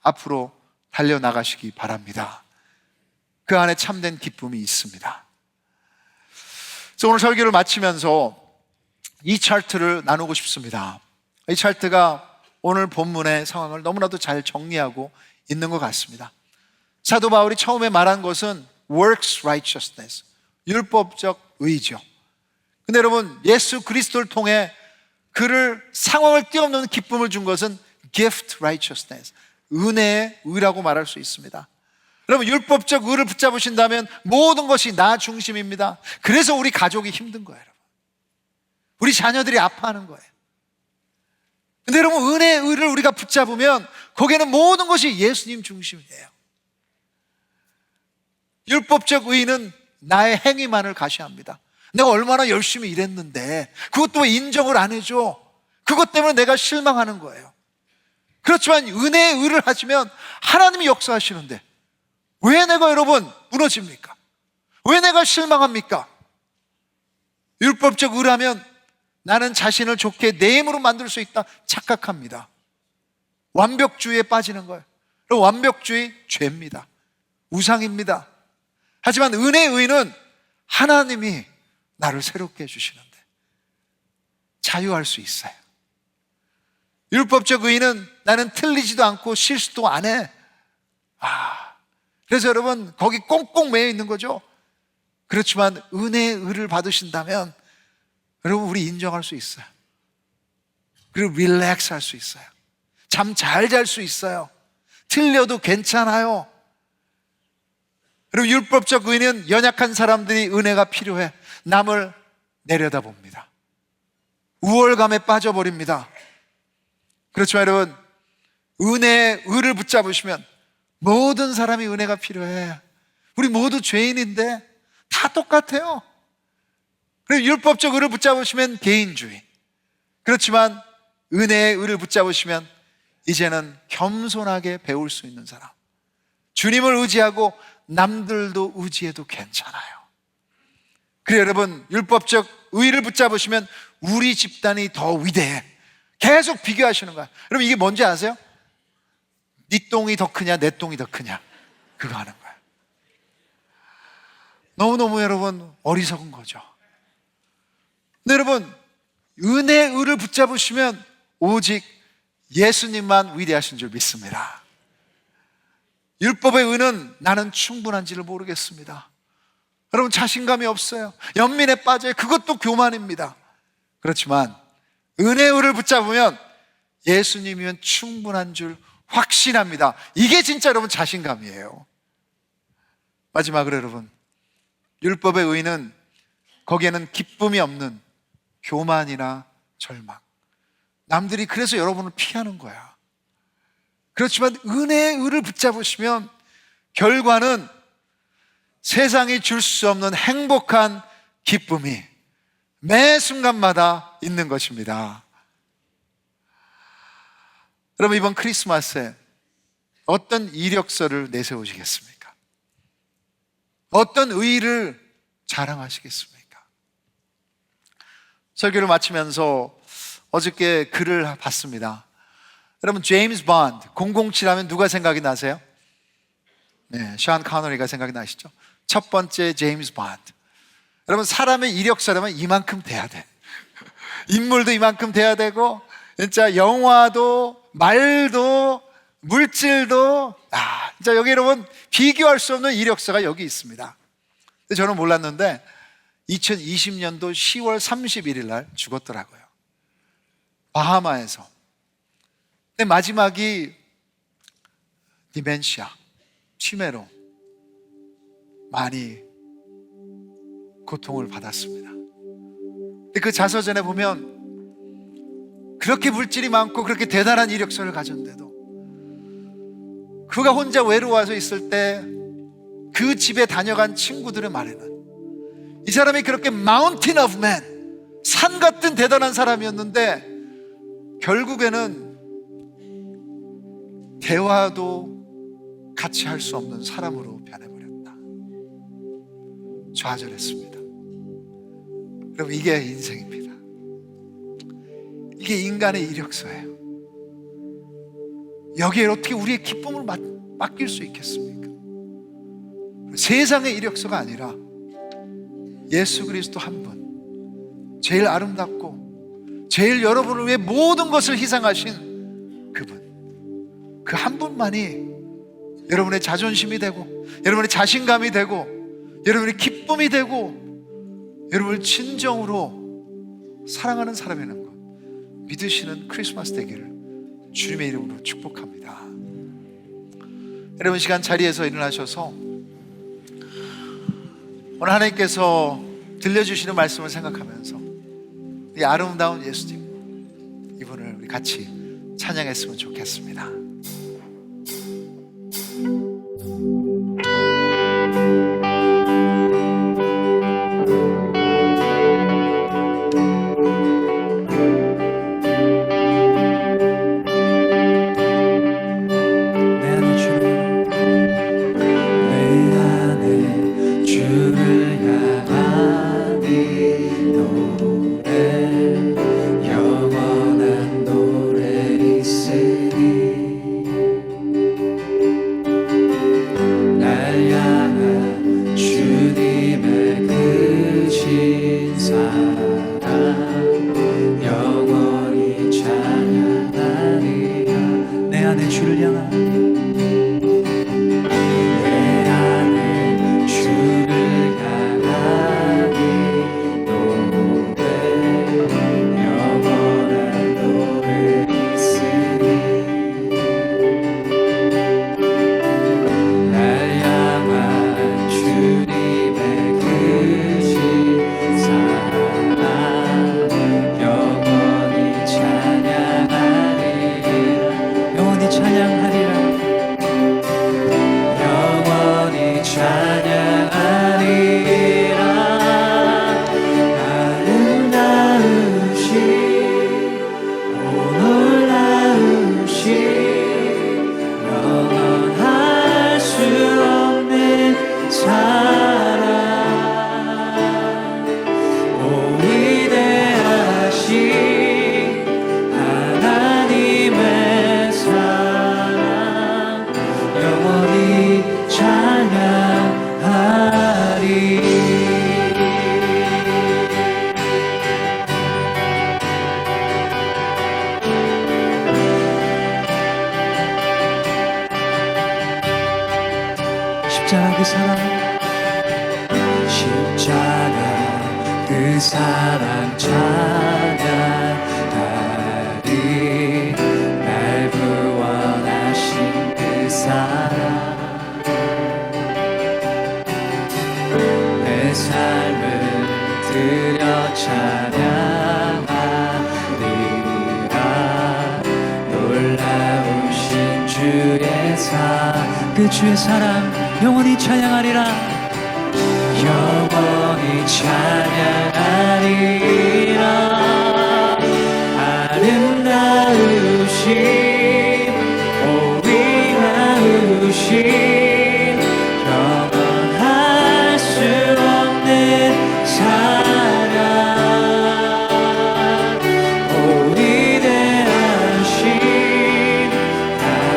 앞으로 달려나가시기 바랍니다. 그 안에 참된 기쁨이 있습니다. 그래서 오늘 설교를 마치면서 이 차트를 나누고 싶습니다. 이 차트가 오늘 본문의 상황을 너무나도 잘 정리하고 있는 것 같습니다. 사도 바울이 처음에 말한 것은 works righteousness, 율법적 의죠. 근데 여러분, 예수 그리스도를 통해 그를 상황을 뛰어넘는 기쁨을 준 것은 gift righteousness, 은혜의 의라고 말할 수 있습니다. 여러분, 율법적 의를 붙잡으신다면 모든 것이 나 중심입니다. 그래서 우리 가족이 힘든 거예요, 여러분. 우리 자녀들이 아파하는 거예요. 근데 여러분, 은혜의 의를 우리가 붙잡으면 거기에는 모든 것이 예수님 중심이에요. 율법적 의는 나의 행위만을 가시합니다. 내가 얼마나 열심히 일했는데 그것도 왜 인정을 안 해줘? 그것 때문에 내가 실망하는 거예요. 그렇지만 은혜의 의를 하시면 하나님이 역사하시는데 왜 내가 여러분 무너집니까? 왜 내가 실망합니까? 율법적 의라면 나는 자신을 좋게 내 힘으로 만들 수 있다 착각합니다. 완벽주의에 빠지는 거예요. 완벽주의 죄입니다. 우상입니다. 하지만 은혜의 의는 하나님이 나를 새롭게 해주시는데 자유할 수 있어요. 율법적 의는 나는 틀리지도 않고 실수도 안 해. 그래서 여러분, 거기 꽁꽁 매여 있는 거죠. 그렇지만 은혜의 의를 받으신다면 여러분, 우리 인정할 수 있어요. 그리고 릴렉스 할 수 있어요. 잠 잘 잘 수 있어요. 틀려도 괜찮아요. 그리고 율법적 의는 연약한 사람들이 은혜가 필요해 남을 내려다봅니다. 우월감에 빠져버립니다. 그렇지만 여러분, 은혜의 의를 붙잡으시면 모든 사람이 은혜가 필요해. 우리 모두 죄인인데 다 똑같아요. 그리고 율법적 의를 붙잡으시면 개인주의. 그렇지만 은혜의 의를 붙잡으시면 이제는 겸손하게 배울 수 있는 사람. 주님을 의지하고 남들도 의지해도 괜찮아요. 그래요, 여러분, 율법적 의를 붙잡으시면 우리 집단이 더 위대해. 계속 비교하시는 거야. 여러분, 이게 뭔지 아세요? 네 똥이 더 크냐 내 똥이 더 크냐, 그거 하는 거야. 너무너무 여러분 어리석은 거죠. 근데 여러분, 은혜의 의를 붙잡으시면 오직 예수님만 위대하신 줄 믿습니다. 율법의 의는 나는 충분한지를 모르겠습니다. 여러분, 자신감이 없어요. 연민에 빠져요. 그것도 교만입니다. 그렇지만 은혜의 의를 붙잡으면 예수님이면 충분한 줄 확신합니다. 이게 진짜 여러분 자신감이에요. 마지막으로 여러분, 율법의 의는 거기에는 기쁨이 없는 교만이나 절망. 남들이 그래서 여러분을 피하는 거야. 그렇지만 은혜의 의를 붙잡으시면 결과는 세상이 줄 수 없는 행복한 기쁨이 매 순간마다 있는 것입니다. 여러분, 이번 크리스마스에 어떤 이력서를 내세우시겠습니까? 어떤 의의를 자랑하시겠습니까? 설교를 마치면서 어저께 글을 봤습니다. 여러분, 제임스 본드 007 하면 누가 생각이 나세요? 네, 션 카너리가 생각이 나시죠? 첫 번째 제임스 본드. 여러분, 사람의 이력서라면 이만큼 돼야 돼. 인물도 이만큼 돼야 되고, 진짜 영화도 말도 물질도 진짜 여기 여러분 비교할 수 없는 이력서가 여기 있습니다. 근데 저는 몰랐는데 2020년도 10월 31일 날 죽었더라고요. 바하마에서. 근데 마지막이 디멘시아, 치매로 많이 고통을 받았습니다. 근데 그 자서전에 보면 그렇게 물질이 많고 그렇게 대단한 이력서를 가졌는데도 그가 혼자 외로워서 있을 때 그 집에 다녀간 친구들의 말에는 이 사람이 그렇게 마운틴 오브 맨, 산 같은 대단한 사람이었는데 결국에는 대화도 같이 할 수 없는 사람으로 변해버렸다. 좌절했습니다. 여러분, 이게 인생입니다. 이게 인간의 이력서예요. 여기에 어떻게 우리의 기쁨을 맡길 수 있겠습니까? 세상의 이력서가 아니라 예수 그리스도 한 분, 제일 아름답고 제일 여러분을 위해 모든 것을 희생하신 그분, 그 한 분만이 여러분의 자존심이 되고 여러분의 자신감이 되고 여러분의 기쁨이 되고 여러분을 진정으로 사랑하는 사람이라는 것 믿으시는 크리스마스 되기를 주님의 이름으로 축복합니다. 여러분, 시간 자리에서 일어나셔서 오늘 하나님께서 들려주시는 말씀을 생각하면서 이 아름다운 예수님, 이분을 우리 같이 찬양했으면 좋겠습니다. 십자가 그 사랑, 십자가 그 사랑 찬양하리. 날 구원하신 그 사랑, 내 삶을 드려 찬양하리라. 놀라우신 주의 사랑, 그 주의 사랑 영원히 찬양하리라. 영원히 찬양하리라. 아름다우신 오 위하우신 영원할 수 없는 사랑, 오 위대하신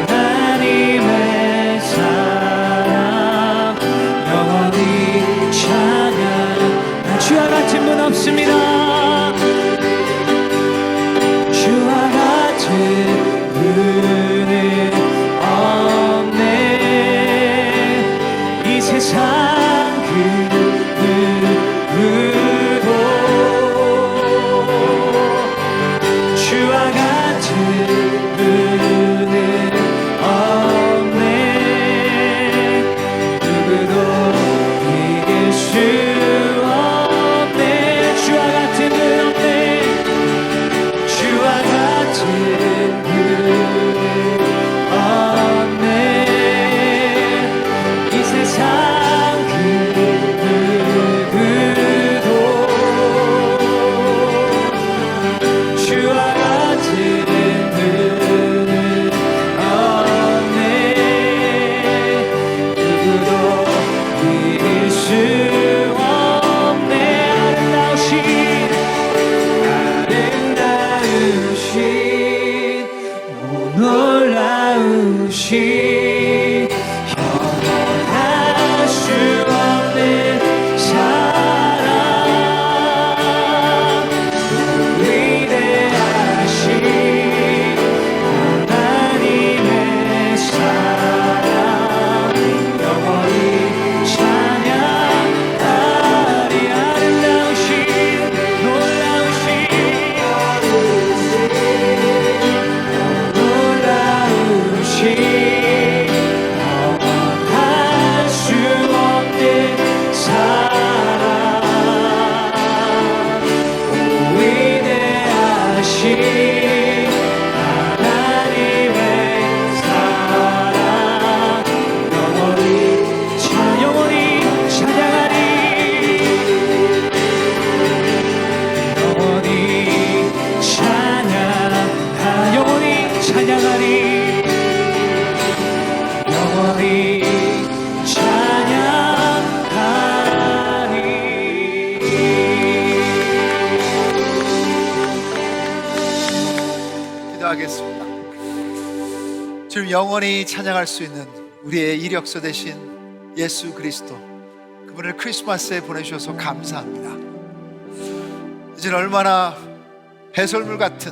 하나님의 사랑, 영원히 찬양. 주와 같은 분 없습니다. 주와 같은 분은 없네. 이 세상 그 누구도 주와 같은 분은 없네. 누구도 이길 수 없네. 주와 같은 분 없네. 주와 같은 분은 없네. 이 세상 주님, 영원히 찬양할 수 있는 우리의 이력서 대신 예수 그리스도, 그분을 크리스마스에 보내주셔서 감사합니다. 이제는 얼마나 배설물 같은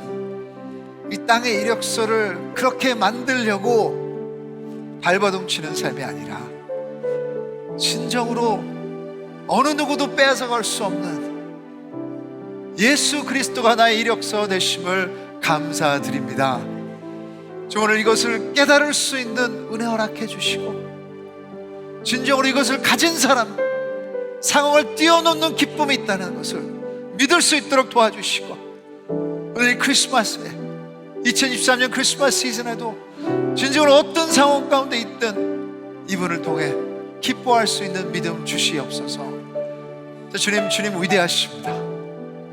이 땅의 이력서를 그렇게 만들려고 발버둥치는 삶이 아니라 진정으로 어느 누구도 빼앗아갈 수 없는 예수 그리스도가 나의 이력서 되심을 감사드립니다. 주, 오늘 이것을 깨달을 수 있는 은혜 허락해 주시고, 진정으로 이것을 가진 사람, 상황을 뛰어넘는 기쁨이 있다는 것을 믿을 수 있도록 도와주시고, 오늘 이 크리스마스에, 2023년 크리스마스 시즌에도 진정으로 어떤 상황 가운데 있든 이분을 통해 기뻐할 수 있는 믿음 주시옵소서. 주님, 주님 위대하십니다.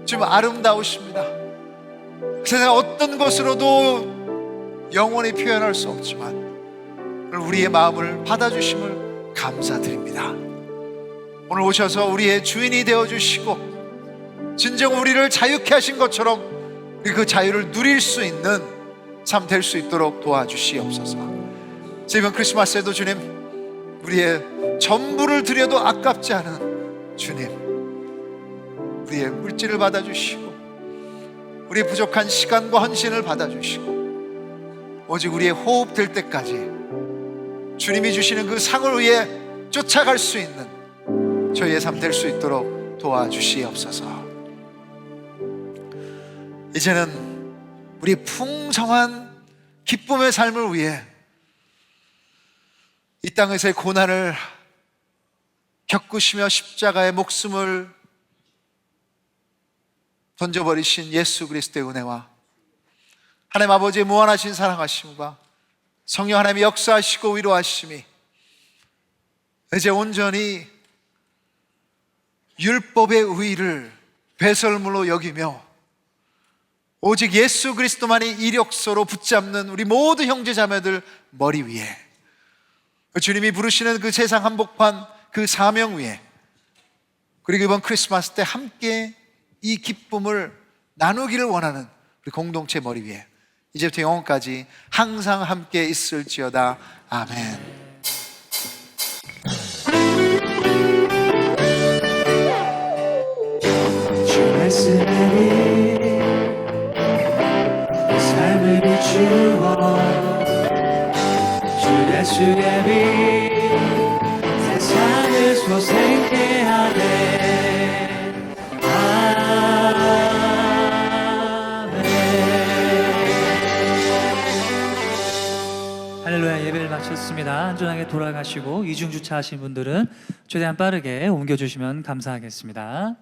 주님 아름다우십니다. 세상 어떤 것으로도 영원히 표현할 수 없지만 우리의 마음을 받아주심을 감사드립니다. 오늘 오셔서 우리의 주인이 되어주시고 진정 우리를 자유케 하신 것처럼 우리 그 자유를 누릴 수 있는 삶 될 수 있도록 도와주시옵소서. 이번 크리스마스에도 주님, 우리의 전부를 드려도 아깝지 않은 주님, 우리의 물질을 받아주시고 우리의 부족한 시간과 헌신을 받아주시고 오직 우리의 호흡 될 때까지 주님이 주시는 그 상을 위해 쫓아갈 수 있는 저희의 삶 될 수 있도록 도와주시옵소서. 이제는 우리 풍성한 기쁨의 삶을 위해 이 땅에서의 고난을 겪으시며 십자가의 목숨을 던져버리신 예수 그리스도의 은혜와 하나님 아버지의 무한하신 사랑하심과 성령 하나님의 역사하시고 위로하심이 이제 온전히 율법의 의의를 배설물로 여기며 오직 예수 그리스도만이 이력서로 붙잡는 우리 모든 형제 자매들 머리 위에, 주님이 부르시는 그 세상 한복판 그 사명 위에, 그리고 이번 크리스마스 때 함께 이 기쁨을 나누기를 원하는 우리 공동체 머리 위에 이제부터 영원까지 항상 함께 있을지어다. 아멘. 주 말씀 안에 내 삶을 비추어 주 예수의 빛 세상을 소생케 하네. 할렐루야. 예배를 마쳤습니다. 안전하게 돌아가시고 이중주차 하신 분들은 최대한 빠르게 옮겨주시면 감사하겠습니다.